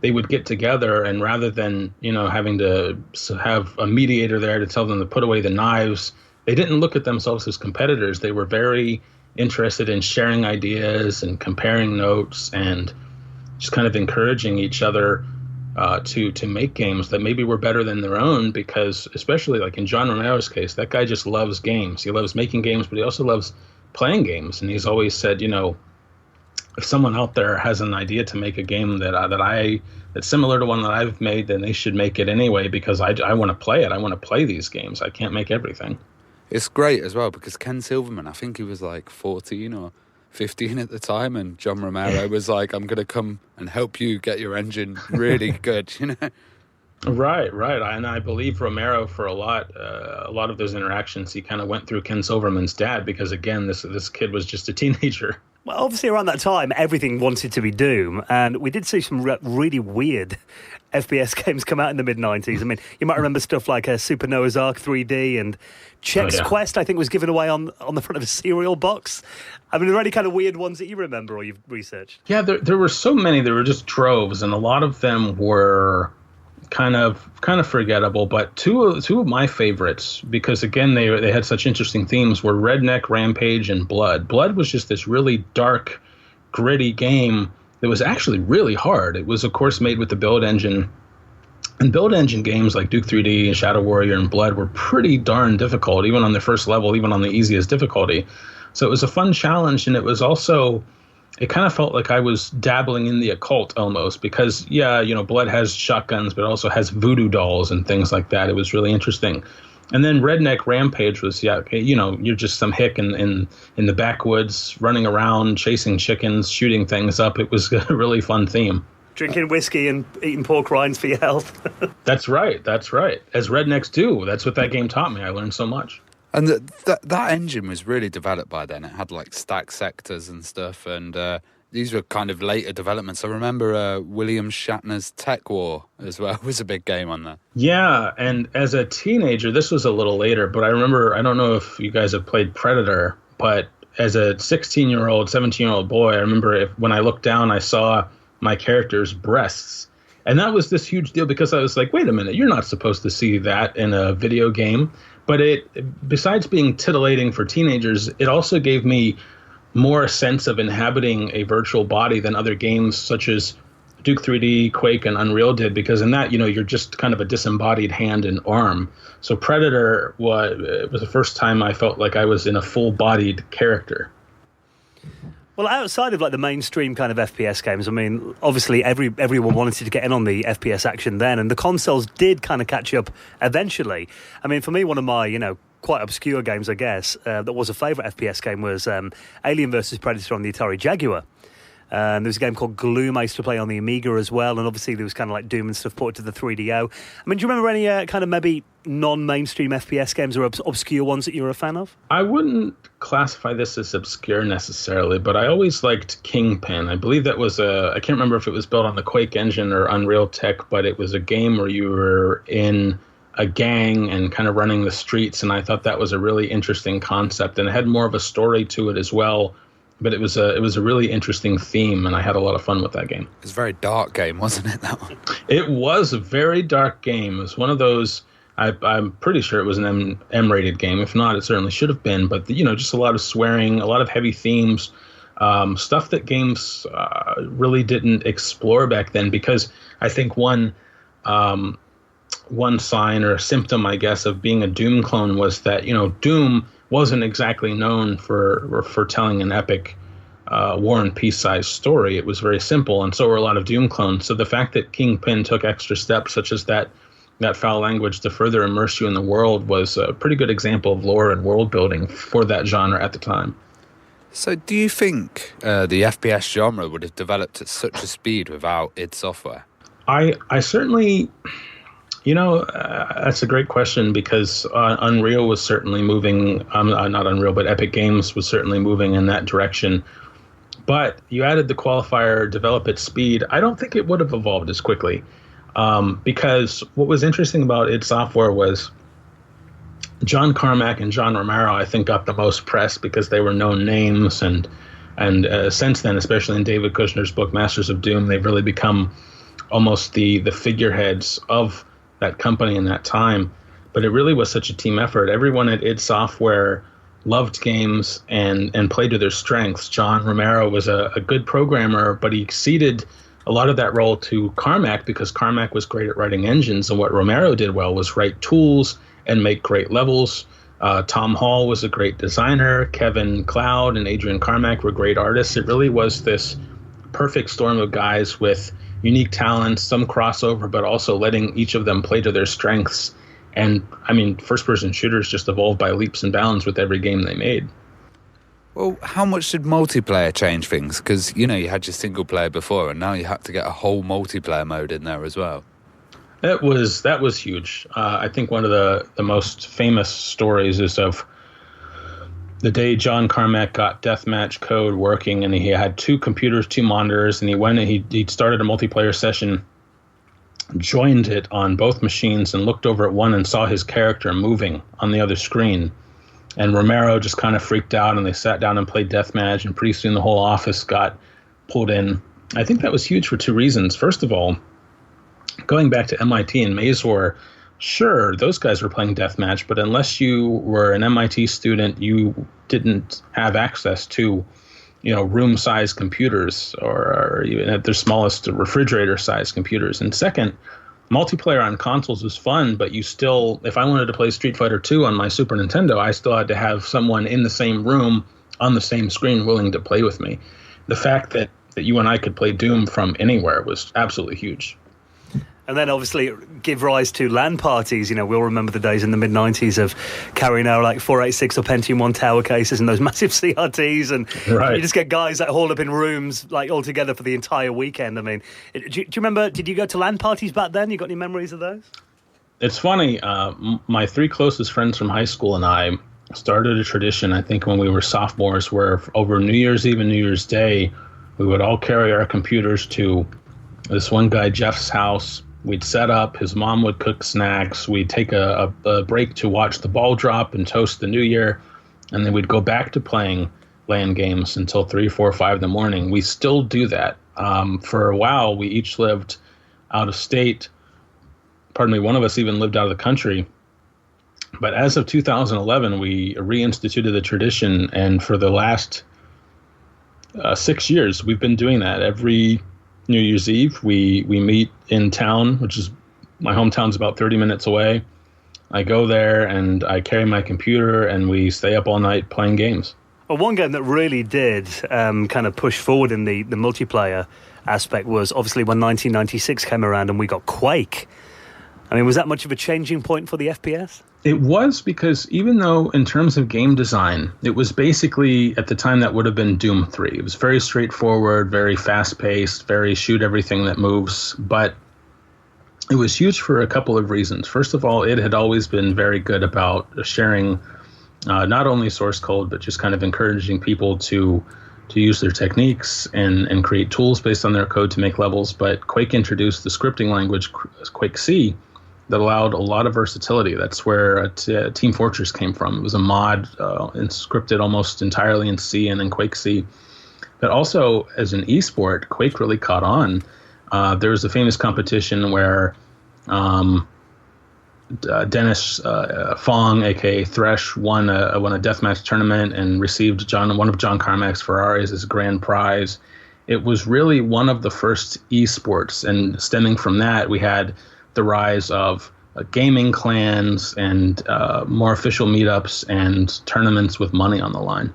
they would get together, and rather than, having to have a mediator there to tell them to put away the knives, they didn't look at themselves as competitors. They were very interested in sharing ideas and comparing notes and just kind of encouraging each other to make games that maybe were better than their own, because especially like in John Romero's case, that guy just loves games. He loves making games, but he also loves playing games. And he's always said, if someone out there has an idea to make a game that's similar to one that I've made, then they should make it anyway, because I want to play it. I want to play these games. I can't make everything. It's great as well, because Ken Silverman, I think he was like 14 or 15 at the time, and John Romero was like, I'm going to come and help you get your engine really good, Right. And I believe Romero, for a lot of those interactions, he kind of went through Ken Silverman's dad, because again, this kid was just a teenager. Well, obviously around that time, everything wanted to be Doom, and we did see some really weird FPS games come out in the mid-90s. I mean, you might remember stuff like Super Noah's Ark 3D and Chex Quest, I think, was given away on the front of a cereal box. I mean, are there any kind of weird ones that you remember or you've researched? Yeah, there were so many. There were just droves, and a lot of them were kind of forgettable. But two of my favorites, because again they had such interesting themes, were Redneck Rampage and Blood. Blood was just this really dark, gritty game that was actually really hard. It was, of course, made with the Build engine. And Build engine games like Duke 3D and Shadow Warrior and Blood were pretty darn difficult, even on the first level, even on the easiest difficulty. So it was a fun challenge, and it was also, it kind of felt like I was dabbling in the occult almost, because, Blood has shotguns, but also has voodoo dolls and things like that. It was really interesting. And then Redneck Rampage was, you're just some hick in the backwoods, running around, chasing chickens, shooting things up. It was a really fun theme. Drinking whiskey and eating pork rinds for your health. That's right. As rednecks do. That's what that game taught me. I learned so much. And that engine was really developed by then. It had like stack sectors and stuff, and these were kind of later developments. I remember William Shatner's Tech War as well was a big game on that. Yeah, and as a teenager, this was a little later, but I remember, I don't know if you guys have played Predator, but as a 16-year-old, 17-year-old boy, I remember when I looked down, I saw my character's breasts. And that was this huge deal, because I was like, wait a minute, you're not supposed to see that in a video game. But it, besides being titillating for teenagers, it also gave me more a sense of inhabiting a virtual body than other games such as Duke 3D, Quake, and Unreal did, because in that, you're just kind of a disembodied hand and arm. So Predator was the first time I felt like I was in a full-bodied character. Well, outside of like the mainstream kind of FPS games, I mean, obviously everyone wanted to get in on the FPS action then, and the consoles did kind of catch up eventually. I mean, for me, one of my, quite obscure games, I guess, that was a favourite FPS game was Alien vs Predator on the Atari Jaguar. There was a game called Gloom I used to play on the Amiga as well, and obviously there was kind of like Doom and stuff ported to the 3DO. I mean, do you remember any kind of maybe non-mainstream FPS games or obscure ones that you were a fan of? I wouldn't classify this as obscure necessarily, but I always liked Kingpin. I believe that was I can't remember if it was built on the Quake engine or Unreal Tech, but it was a game where you were in a gang and kind of running the streets, and I thought that was a really interesting concept, and it had more of a story to it as well. But it was a really interesting theme, and I had a lot of fun with that game. It was a very dark game, wasn't it, that one? It was a very dark game. It was one of those, I'm pretty sure it was an M-rated game. If not, it certainly should have been. But, just a lot of swearing, a lot of heavy themes, stuff that games really didn't explore back then. Because I think one sign or symptom, I guess, of being a Doom clone was that, Doom wasn't exactly known for telling an epic War and Peace sized story. It was very simple, and so were a lot of Doom clones. So the fact that Kingpin took extra steps, such as that foul language, to further immerse you in the world was a pretty good example of lore and world building for that genre at the time. So do you think the FPS genre would have developed at such a speed without id Software? I certainly... that's a great question, because Unreal was certainly moving, not Unreal, but Epic Games was certainly moving in that direction. But you added the qualifier, develop at speed. I don't think it would have evolved as quickly, because what was interesting about id Software was John Carmack and John Romero, I think, got the most press because they were known names, and since then, especially in David Kushner's book Masters of Doom, they've really become almost the figureheads of that company in that time. But it really was such a team effort. Everyone at id Software loved games and played to their strengths. John Romero was a good programmer, but he ceded a lot of that role to Carmack because Carmack was great at writing engines, and what Romero did well was write tools and make great levels. Tom Hall was a great designer. Kevin Cloud and Adrian Carmack were great artists. It really was this perfect storm of guys with unique talents, some crossover, but also letting each of them play to their strengths. And, I mean, first-person shooters just evolved by leaps and bounds with every game they made. Well, how much did multiplayer change things? Because, you had your single player before, and now you have to get a whole multiplayer mode in there as well. That was huge. I think one of the most famous stories is of the day John Carmack got deathmatch code working, and he had 2 computers, 2 monitors, and he went and he started a multiplayer session, joined it on both machines, and looked over at one and saw his character moving on the other screen. And Romero just kind of freaked out, and they sat down and played deathmatch, and pretty soon the whole office got pulled in. I think that was huge for 2 reasons. First of all, going back to MIT and Mazor, sure, those guys were playing deathmatch, but unless you were an MIT student, you didn't have access to, room-sized computers or even at their smallest refrigerator-sized computers. And second, multiplayer on consoles was fun, but you still, if I wanted to play Street Fighter II on my Super Nintendo, I still had to have someone in the same room on the same screen willing to play with me. The fact that you and I could play Doom from anywhere was absolutely huge. And then obviously give rise to LAN parties. We'll remember the days in the mid-90s of carrying our 486 or Pentium 1 tower cases and those massive CRTs. And right. You just get guys that hauled up in rooms all together for the entire weekend. I mean, do you remember, did you go to LAN parties back then? You got any memories of those? It's funny. My 3 closest friends from high school and I started a tradition, I think when we were sophomores, where over New Year's Eve and New Year's Day, we would all carry our computers to this one guy, Jeff's house. We'd set up, his mom would cook snacks, we'd take a break to watch the ball drop and toast the new year, and then we'd go back to playing LAN games until 3, 4, 5 in the morning. We still do that. For a while, we each lived out of state. Pardon me, one of us even lived out of the country. But as of 2011, we reinstituted the tradition, and for the last 6 years, we've been doing that. Every New Year's Eve, we meet in town, which is my hometown's about 30 minutes away. I go there and I carry my computer and we stay up all night playing games. Well, one game that really did kind of push forward in the multiplayer aspect was obviously when 1996 came around and we got Quake. I mean, was that much of a changing point for the FPS? It was, because even though in terms of game design, it was basically, at the time, that would have been Doom 3. It was very straightforward, very fast-paced, very shoot everything that moves. But it was huge for a couple of reasons. First of all, it had always been very good about sharing not only source code, but just kind of encouraging people to use their techniques and create tools based on their code to make levels. But Quake introduced the scripting language, Quake C, that allowed a lot of versatility. That's where Team Fortress came from. It was a mod and scripted almost entirely in C and in Quake C. But also, as an esport, Quake really caught on. There was a famous competition where Dennis Fong, a.k.a. Thresh, won a deathmatch tournament and received one of John Carmack's Ferraris as a grand prize. It was really one of the first esports, and stemming from that, we had the rise of gaming clans and more official meetups and tournaments with money on the line.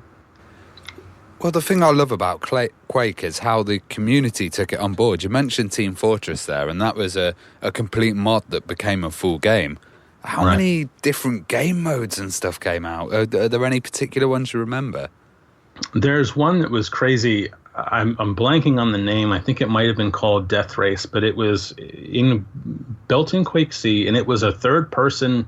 Well, the thing I love about Quake is how the community took it on board. You mentioned Team Fortress there, and that was a complete mod that became a full game. How many different game modes and stuff came out? Are there any particular ones you remember? There's one that was crazy. I'm blanking on the name. I think it might have been called Death Race, but it was built in Quake C, and it was a third-person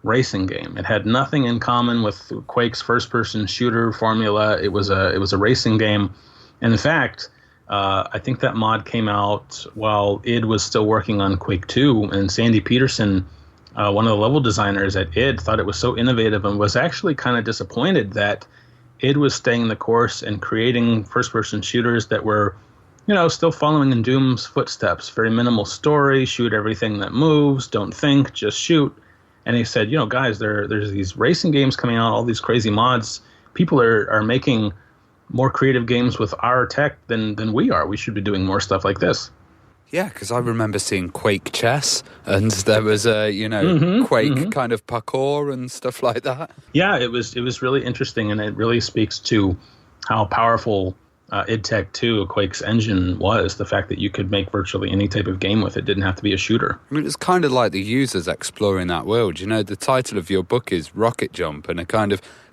racing game. It had nothing in common with Quake's first-person shooter formula. It was a racing game, And in fact, I think that mod came out while id was still working on Quake 2, and Sandy Peterson, one of the level designers at id, thought it was so innovative and was actually kind of disappointed that id was staying the course and creating first-person shooters that were, still following in Doom's footsteps. Very minimal story, shoot everything that moves, don't think, just shoot. And he said, guys, there's these racing games coming out, all these crazy mods. People are making more creative games with our tech than we are. We should be doing more stuff like this. Yeah, because I remember seeing Quake chess, and there was Quake kind of parkour and stuff like that. Yeah, it was really interesting, and it really speaks to how powerful id Tech 2, Quake's engine, was. The fact that you could make virtually any type of game with it, didn't have to be a shooter. I mean, it's kind of like the users exploring that world. The title of your book is Rocket Jump, and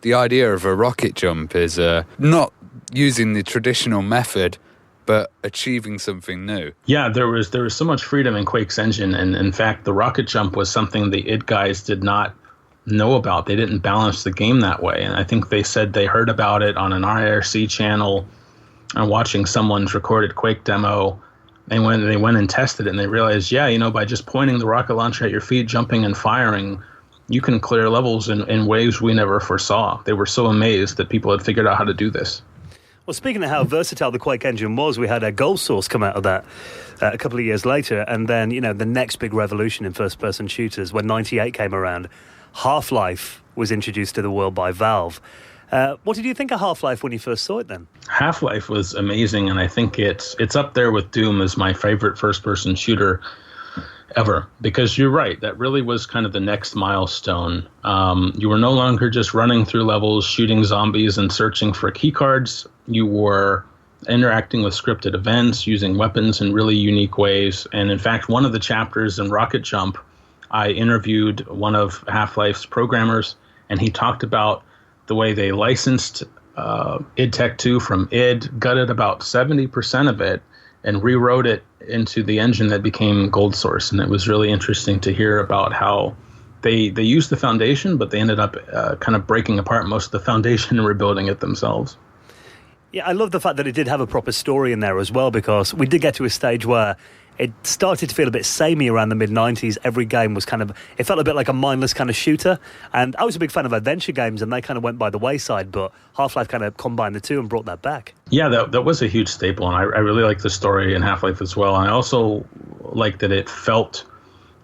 the idea of a rocket jump is not using the traditional method, but achieving something new. Yeah, there was so much freedom in Quake's engine, and in fact, the rocket jump was something the id guys did not know about. They didn't balance the game that way, and I think they said they heard about it on an IRC channel and watching someone's recorded Quake demo. And when they went and tested it, and they realized, by just pointing the rocket launcher at your feet, jumping and firing, you can clear levels in ways we never foresaw. They were so amazed that people had figured out how to do this. Well, speaking of how versatile the Quake engine was, we had a Gold Source come out of that a couple of years later, and then, the next big revolution in first-person shooters, when 98 came around, Half-Life was introduced to the world by Valve. What did you think of Half-Life when you first saw it then? Half-Life was amazing, and I think it's up there with Doom as my favorite first-person shooter ever, because you're right, that really was kind of the next milestone. You were no longer just running through levels, shooting zombies and searching for key cards. You were interacting with scripted events, using weapons in really unique ways. And in fact, one of the chapters in Rocket Jump, I interviewed one of Half-Life's programmers, and he talked about the way they licensed id Tech 2 from id, gutted about 70% of it, and rewrote it into the engine that became Gold Source. And it was really interesting to hear about how they used the foundation, but they ended up kind of breaking apart most of the foundation and rebuilding it themselves. Yeah, I love the fact that it did have a proper story in there as well, because we did get to a stage where it started to feel a bit samey around the mid-90s. Every game was it felt a bit like a mindless kind of shooter. And I was a big fan of adventure games, and they kind of went by the wayside, but Half-Life kind of combined the two and brought that back. Yeah, that was a huge staple, and I really like the story in Half-Life as well. And I also like that it felt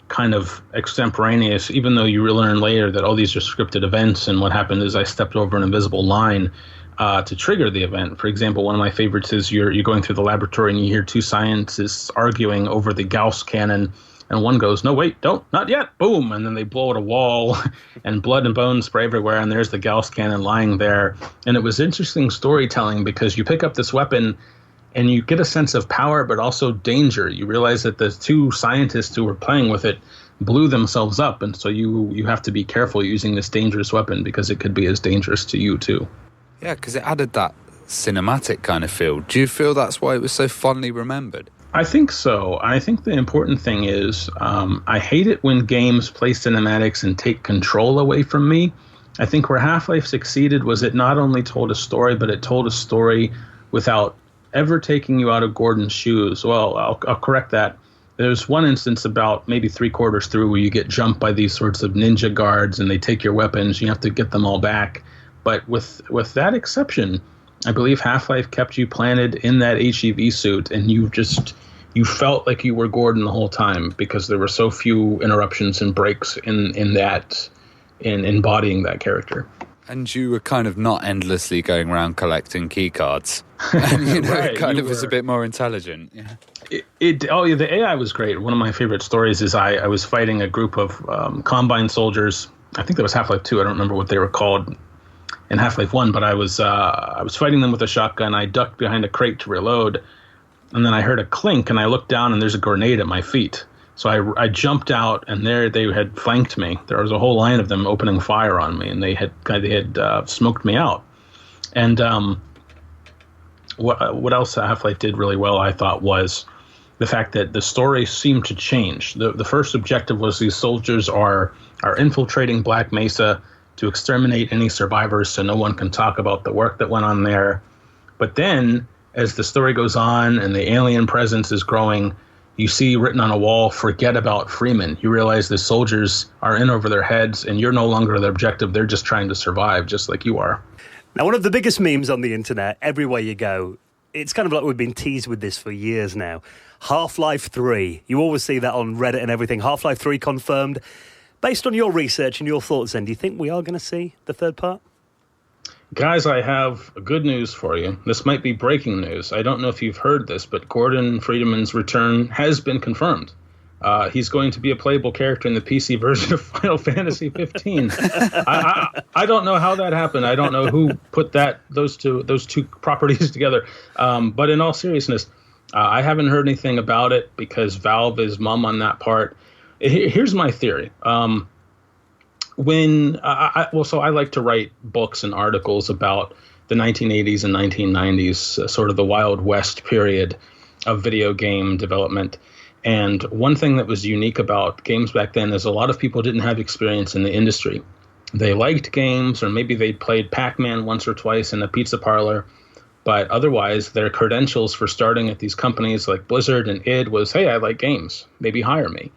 kind of extemporaneous, even though you learn later that, these are scripted events, and what happened is I stepped over an invisible line to trigger the event. For example, one of my favorites is you're going through the laboratory and you hear two scientists arguing over the Gauss cannon, and one goes, "No, wait, don't, not yet," boom, and then they blow at a wall and blood and bones spray everywhere, and there's the Gauss cannon lying there. And it was interesting storytelling, because you pick up this weapon and you get a sense of power but also danger. You realize that the two scientists who were playing with it blew themselves up, and so you have to be careful using this dangerous weapon, because it could be as dangerous to you too. Yeah, because it added that cinematic kind of feel. Do you feel that's why it was so fondly remembered? I think so. I think the important thing is I hate it when games play cinematics and take control away from me. I think where Half-Life succeeded was it not only told a story, but it told a story without ever taking you out of Gordon's shoes. Well, I'll correct that. There's one instance about maybe 3/4 through where you get jumped by these sorts of ninja guards and they take your weapons. You have to get them all back. But with that exception, I believe Half-Life kept you planted in that HEV suit, and you felt like you were Gordon the whole time, because there were so few interruptions and breaks in embodying that character. And you were kind of not endlessly going around collecting key cards. And, right, it was a bit more intelligent. Yeah. The AI was great. One of my favorite stories is I was fighting a group of Combine soldiers. I think that was Half-Life 2. I don't remember what they were called in Half-Life 1, but I was fighting them with a shotgun. I ducked behind a crate to reload, and then I heard a clink, and I looked down, and there's a grenade at my feet. So I jumped out, and there they had flanked me. There was a whole line of them opening fire on me, and they had smoked me out. And what else Half-Life did really well, I thought, was the fact that the story seemed to change. The first objective was these soldiers are infiltrating Black Mesa to exterminate any survivors so no one can talk about the work that went on there. But then as the story goes on and the alien presence is growing, you see written on a wall, "Forget about Freeman." You realize the soldiers are in over their heads, and you're no longer the objective. They're just trying to survive, just like you are. Now, one of the biggest memes on the internet, everywhere you go, it's kind of like we've been teased with this for years now. Half-Life 3. You always see that on Reddit and everything. Half-Life 3 confirmed. Based on your research and your thoughts then, do you think we are going to see the third part? Guys, I have good news for you. This might be breaking news. I don't know if you've heard this, but Gordon Freeman's return has been confirmed. He's going to be a playable character in the PC version of Final Fantasy 15. I don't know how that happened. I don't know who put those two properties together. But in all seriousness, I haven't heard anything about it because Valve is mum on that part. Here's my theory. So I like to write books and articles about the 1980s and 1990s, sort of the Wild West period of video game development. And one thing that was unique about games back then is a lot of people didn't have experience in the industry. They liked games, or maybe they played Pac-Man once or twice in a pizza parlor, but otherwise their credentials for starting at these companies like Blizzard and id was, hey, I like games, maybe hire me.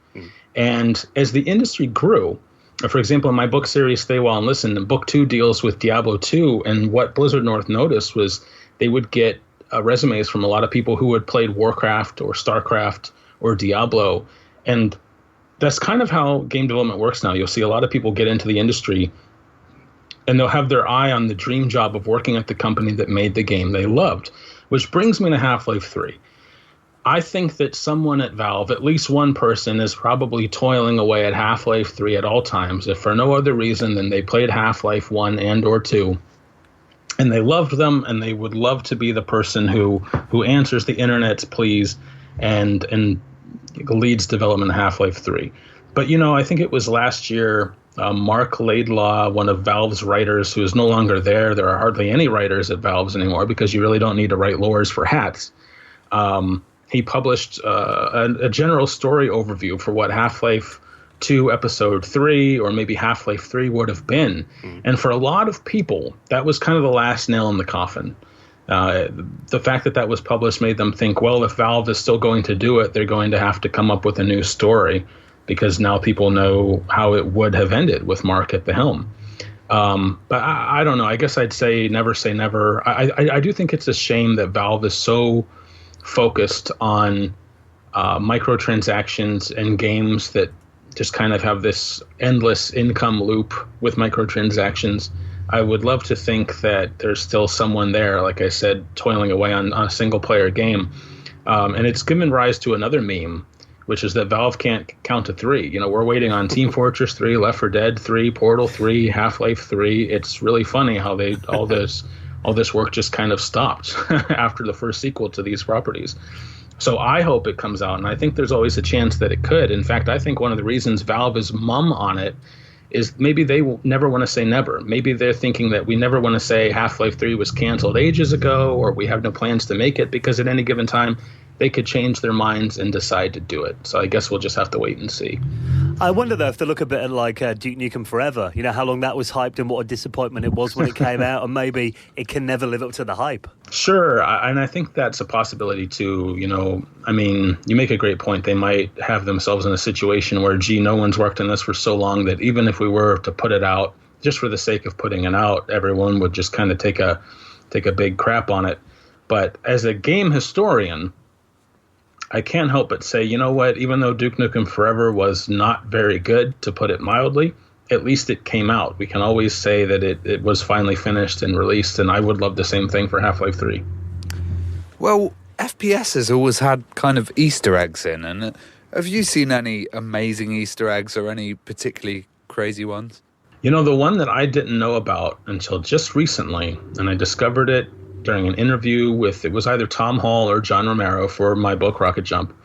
And as the industry grew, for example, in my book series, Stay While and Listen, book 2 deals with Diablo 2, and what Blizzard North noticed was they would get resumes from a lot of people who had played Warcraft or StarCraft or Diablo, and that's kind of how game development works now. You'll see a lot of people get into the industry, and they'll have their eye on the dream job of working at the company that made the game they loved, which brings me to Half-Life 3. I think that someone at Valve, at least one person, is probably toiling away at Half-Life 3 at all times, if for no other reason than they played Half-Life 1 and or 2, and they loved them, and they would love to be the person who answers the internet's pleas and leads development of Half-Life 3. But, I think it was last year, Mark Laidlaw, one of Valve's writers, who is no longer there. There are hardly any writers at Valve's anymore because you really don't need to write lores for hats. He published a general story overview for what Half-Life 2 Episode 3 or maybe Half-Life 3 would have been. And for a lot of people, that was kind of the last nail in the coffin. The fact that was published made them think, well, if Valve is still going to do it, they're going to have to come up with a new story because now people know how it would have ended with Mark at the helm. But I don't know. I guess I'd say never. I do think it's a shame that Valve is so focused on microtransactions and games that just kind of have this endless income loop with microtransactions. I would love to think that there's still someone there, like I said, toiling away on a single-player game. And it's given rise to another meme, which is that Valve can't count to 3. We're waiting on Team Fortress 3, Left 4 Dead 3, Portal 3, Half-Life 3. It's really funny how all this work just kind of stopped after the first sequel to these properties. So I hope it comes out, and I think there's always a chance that it could. In fact, I think one of the reasons Valve is mum on it is maybe they will never want to say never. Maybe they're thinking that we never want to say Half-Life 3 was canceled ages ago, or we have no plans to make it, because at any given time they could change their minds and decide to do it. So I guess we'll just have to wait and see. I wonder, though, if they look a bit like Duke Nukem Forever, how long that was hyped and what a disappointment it was when it came out, and maybe it can never live up to the hype. Sure, and I think that's a possibility, too. You make a great point. They might have themselves in a situation where, no one's worked on this for so long that even if we were to put it out, just for the sake of putting it out, everyone would just kind of take a big crap on it. But as a game historian, I can't help but say, you know what, even though Duke Nukem Forever was not very good, to put it mildly, at least it came out. We can always say that it was finally finished and released, and I would love the same thing for Half-Life 3. Well, FPS has always had kind of Easter eggs in, and have you seen any amazing Easter eggs or any particularly crazy ones? The one that I didn't know about until just recently, and I discovered it during an interview with, it was either Tom Hall or John Romero for my book Rocket Jump,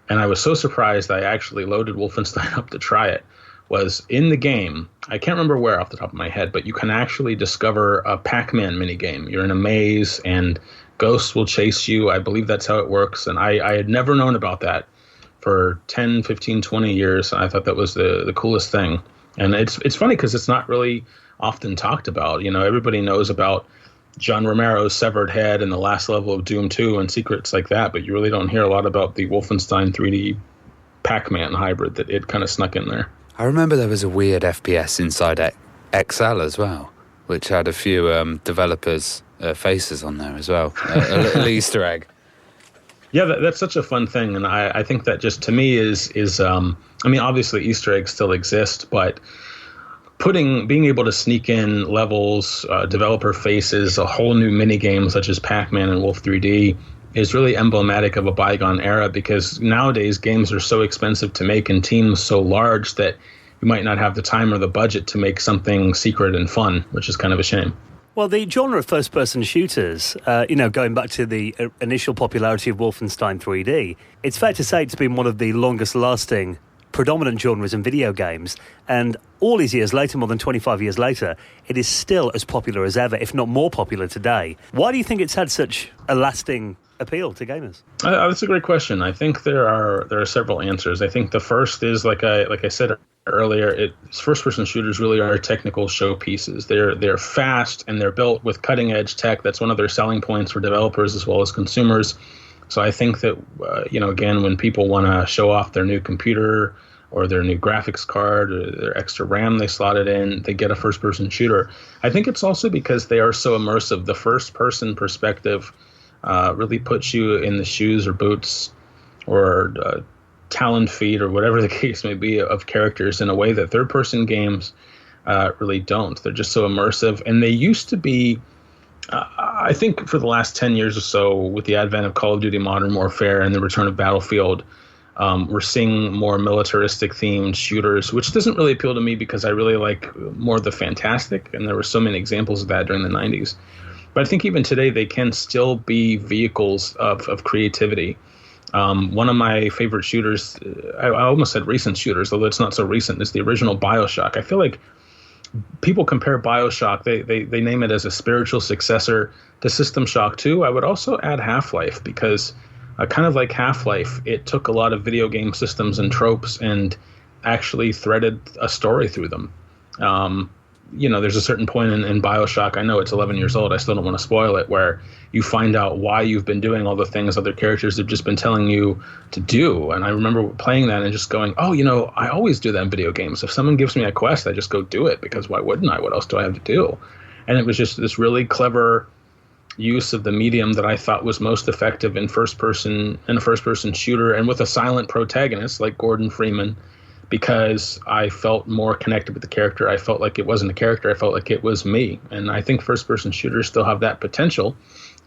and I was so surprised I actually loaded Wolfenstein up to try it, was in the game, I can't remember where off the top of my head, but you can actually discover a Pac-Man minigame. You're in a maze and ghosts will chase you. I believe that's how it works, and I had never known about that for 10, 15, 20 years. I thought that was the coolest thing. And it's funny because it's not really often talked about. Everybody knows about John Romero's Severed Head and the last level of Doom 2 and secrets like that, but you really don't hear a lot about the Wolfenstein 3D Pac-Man hybrid that it kind of snuck in there. I remember there was a weird FPS inside XL as well, which had a few developers' faces on there as well. A little Easter egg. Yeah, that's such a fun thing, and I think that just to me is I mean, obviously Easter eggs still exist, but being able to sneak in levels, developer faces, a whole new mini game such as Pac-Man and Wolf 3D is really emblematic of a bygone era, because nowadays games are so expensive to make and teams so large that you might not have the time or the budget to make something secret and fun, which is kind of a shame. Well, the genre of first-person shooters, going back to the initial popularity of Wolfenstein 3D, it's fair to say it's been one of the longest-lasting predominant genres in video games, and all these years later, more than 25 years later, it is still as popular as ever, if not more popular today. Why do you think it's had such a lasting appeal to gamers? That's a great question. I think there are several answers. I think the first is, like I said earlier, first-person shooters really are technical showpieces. They're fast and they're built with cutting-edge tech. That's one of their selling points for developers as well as consumers. So I think that, again, when people want to show off their new computer or their new graphics card or their extra RAM they slotted in, they get a first-person shooter. I think it's also because they are so immersive. The first-person perspective really puts you in the shoes or boots or talon feet or whatever the case may be of characters in a way that third-person games really don't. They're just so immersive. And they used to be... I think for the last 10 years or so, with the advent of Call of Duty Modern Warfare and the return of Battlefield, we're seeing more militaristic-themed shooters, which doesn't really appeal to me because I really like more of the fantastic, and there were so many examples of that during the 90s. But I think even today they can still be vehicles of creativity. One of my favorite shooters, I almost said recent shooters, although it's not so recent, is the original BioShock. I feel like people compare BioShock, they name it as a spiritual successor to System Shock 2. I would also add Half-Life, because kind of like Half-Life, it took a lot of video game systems and tropes and actually threaded a story through them. There's a certain point in BioShock, I know it's 11 years old, I still don't want to spoil it, where you find out why you've been doing all the things other characters have just been telling you to do. And I remember playing that and just going, I always do that in video games. If someone gives me a quest, I just go do it, because why wouldn't I? What else do I have to do? And it was just this really clever use of the medium that I thought was most effective in a first-person shooter, and with a silent protagonist like Gordon Freeman, because I felt more connected with the character. I felt like it wasn't a character. I felt like it was me. And I think first-person shooters still have that potential.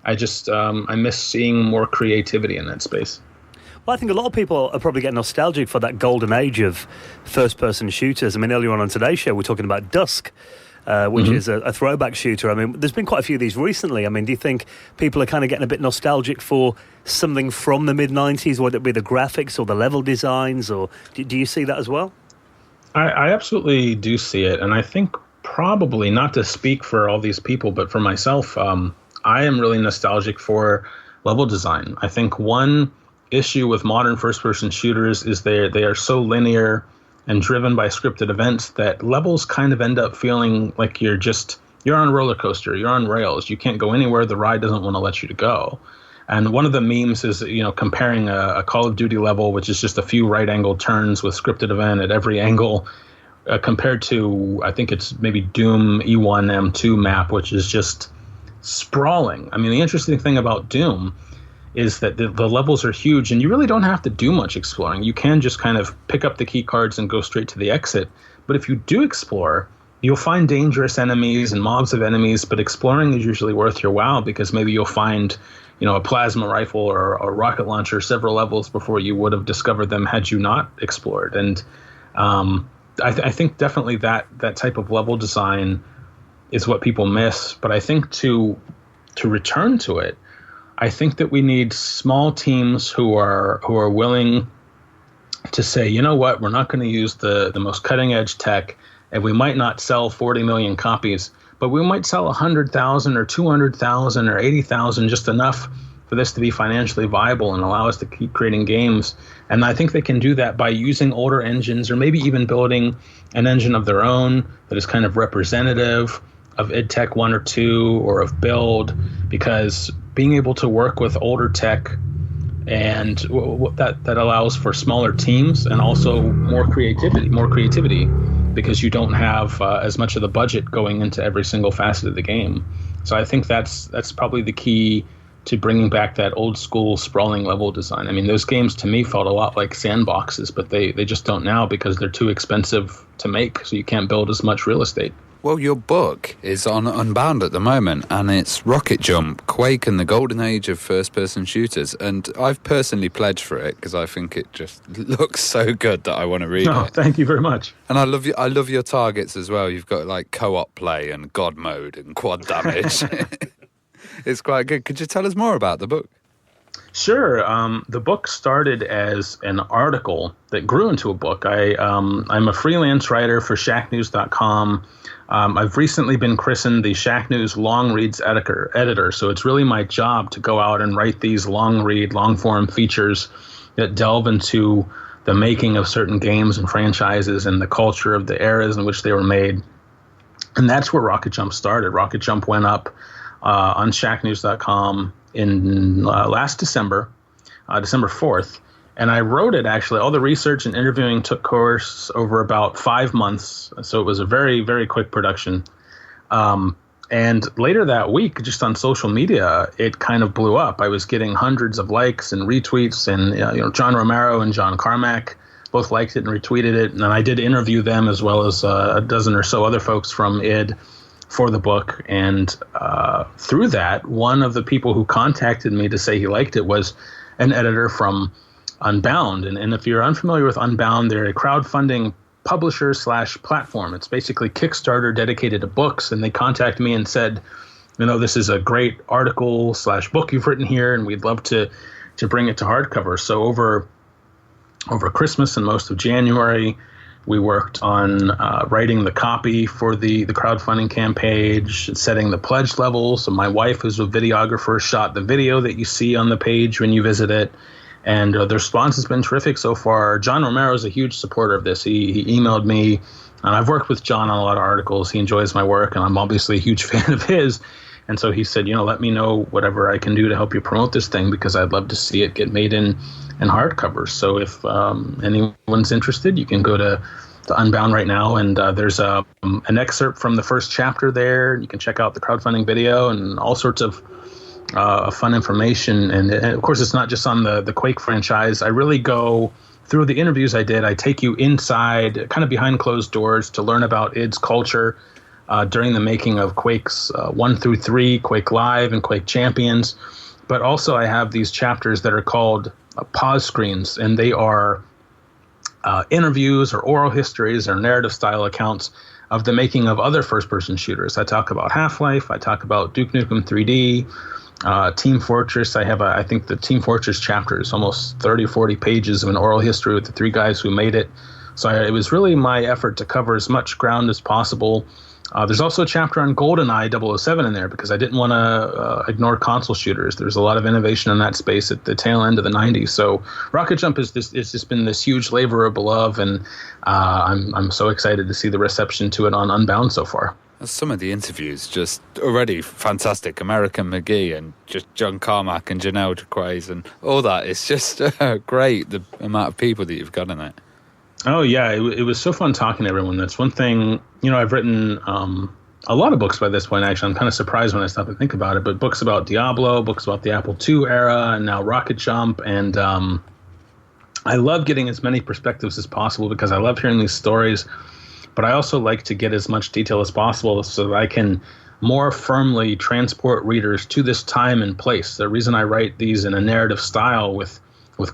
I just I miss seeing more creativity in that space. Well, I think a lot of people are probably getting nostalgic for that golden age of first-person shooters. I mean, earlier on today's show, we're talking about Dusk, which is a throwback shooter. I mean, there's been quite a few of these recently. I mean, do you think people are kind of getting a bit nostalgic for something from the mid-90s, whether it be the graphics or the level designs, or do you see that as well? I absolutely do see it, and I think probably, not to speak for all these people, but for myself, I am really nostalgic for level design. I think one issue with modern first-person shooters is they are so linear and driven by scripted events that levels kind of end up feeling like you're on a roller coaster, you're on rails, you can't go anywhere, the ride doesn't want to let you to go. And one of the memes is, comparing a Call of Duty level, which is just a few right-angled turns with scripted event at every angle, compared to, I think it's maybe Doom E1M2 map, which is just sprawling. I mean, the interesting thing about Doom is that the levels are huge, and you really don't have to do much exploring. You can just kind of pick up the key cards and go straight to the exit. But if you do explore, you'll find dangerous enemies and mobs of enemies, but exploring is usually worth your while, because maybe you'll find, a plasma rifle or a rocket launcher several levels before you would have discovered them had you not explored. And I think definitely that type of level design is what people miss. But I think to return to it, I think that we need small teams who are willing to say, you know what, we're not going to use the most cutting edge tech, and we might not sell 40 million copies, but we might sell 100,000 or 200,000 or 80,000, just enough for this to be financially viable and allow us to keep creating games. And I think they can do that by using older engines, or maybe even building an engine of their own that is kind of representative id Tech 1 or 2 or of Build, because being able to work with older tech and that allows for smaller teams and also more creativity because you don't have as much of the budget going into every single facet of the game. So I think that's probably the key to bringing back that old school sprawling level design. I mean, those games to me felt a lot like sandboxes, but they just don't now because they're too expensive to make, so you can't build as much real estate. Well, your book is on Unbound at the moment, and it's Rocket Jump, Quake and the Golden Age of First-Person Shooters. And I've personally pledged for it because I think it just looks so good that I want to read it. Thank you very much. And I love your targets as well. You've got like co-op play and God mode and quad damage. It's quite good. Could you tell us more about the book? Sure. The book started as an article that grew into a book. I'm a freelance writer for shacknews.com. I've recently been christened the Shack News Long Reads editor, so it's really my job to go out and write these long-form features that delve into the making of certain games and franchises and the culture of the eras in which they were made. And that's where Rocket Jump started. Rocket Jump went up on shacknews.com in last December, December 4th. And I wrote it, actually. All the research and interviewing took course over about 5 months. So it was a very, very quick production. And later that week, just on social media, it kind of blew up. I was getting hundreds of likes and retweets. And John Romero and John Carmack both liked it and retweeted it. And I did interview them as well as a dozen or so other folks from id for the book. And through that, one of the people who contacted me to say he liked it was an editor from Unbound. And if you're unfamiliar with Unbound, they're a crowdfunding publisher / platform. It's basically Kickstarter dedicated to books. And they contacted me and said, this is a great article / book you've written here, and we'd love to bring it to hardcover. So over Christmas and most of January, we worked on writing the copy for the crowdfunding campaign, setting the pledge level. So my wife, who's a videographer, shot the video that you see on the page when you visit it. And the response has been terrific so far. John Romero is a huge supporter of this. He emailed me, and I've worked with John on a lot of articles. He enjoys my work, and I'm obviously a huge fan of his. And so he said, let me know whatever I can do to help you promote this thing, because I'd love to see it get made in hardcover. So if anyone's interested, you can go to Unbound right now, and there's an excerpt from the first chapter there. You can check out the crowdfunding video and all sorts of fun information. And of course, it's not just on the Quake franchise. I really go through the interviews I did. I take you inside, kind of behind closed doors, to learn about id's culture during the making of Quakes 1 through 3, Quake Live and Quake Champions. But also I have these chapters that are called pause screens, and they are interviews or oral histories or narrative style accounts of the making of other first-person shooters. I talk about Half-Life. I talk about Duke Nukem 3D. Team Fortress. I think the Team Fortress chapter is almost 30 or 40 pages of an oral history with the three guys who made it. So it was really my effort to cover as much ground as possible. There's also a chapter on GoldenEye 007 in there, because I didn't want to ignore console shooters. There's a lot of innovation in that space at the tail end of the 90s. So Rocket Jump has just been this huge labor of love, and I'm so excited to see the reception to it on Unbound so far. Some of the interviews just already fantastic. American McGee and just John Carmack and Janelle Jaquays and all that. It's just great, the amount of people that you've got in it. Oh, yeah. It was so fun talking to everyone. That's one thing. I've written a lot of books by this point, actually. I'm kind of surprised when I stop and think about it. But books about Diablo, books about the Apple II era, and now Rocket Jump. And I love getting as many perspectives as possible, because I love hearing these stories. But I also like to get as much detail as possible so that I can more firmly transport readers to this time and place. The reason I write these in a narrative style with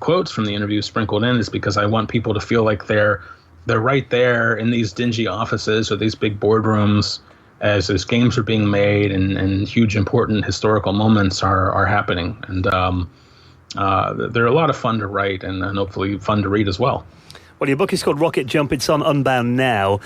quotes from the interview sprinkled in is because I want people to feel like they're right there in these dingy offices or these big boardrooms as those games are being made and huge important historical moments are happening. And they're a lot of fun to write and hopefully fun to read as well. Well, your book is called Rocket Jump. It's on Unbound now.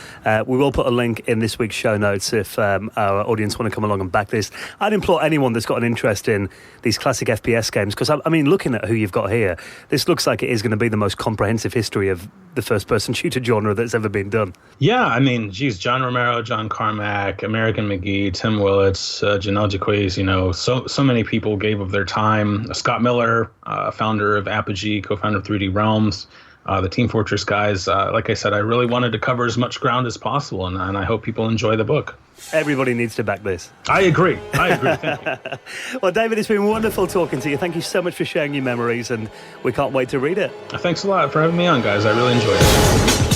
We will put a link in this week's show notes if our audience want to come along and back this. I'd implore anyone that's got an interest in these classic FPS games, because, I mean, looking at who you've got here, this looks like it is going to be the most comprehensive history of the first-person shooter genre that's ever been done. Yeah, I mean, geez, John Romero, John Carmack, American McGee, Tim Willits, Janelle Jaquays, you know, so many people gave of their time. Scott Miller, founder of Apogee, co-founder of 3D Realms, the Team Fortress guys. Like I said, I really wanted to cover as much ground as possible, and I hope people enjoy the book. Everybody needs to back this. I agree. Thank you. Well, David, it's been wonderful talking to you. Thank you so much for sharing your memories, and we can't wait to read it. Thanks a lot for having me on, guys. I really enjoyed it.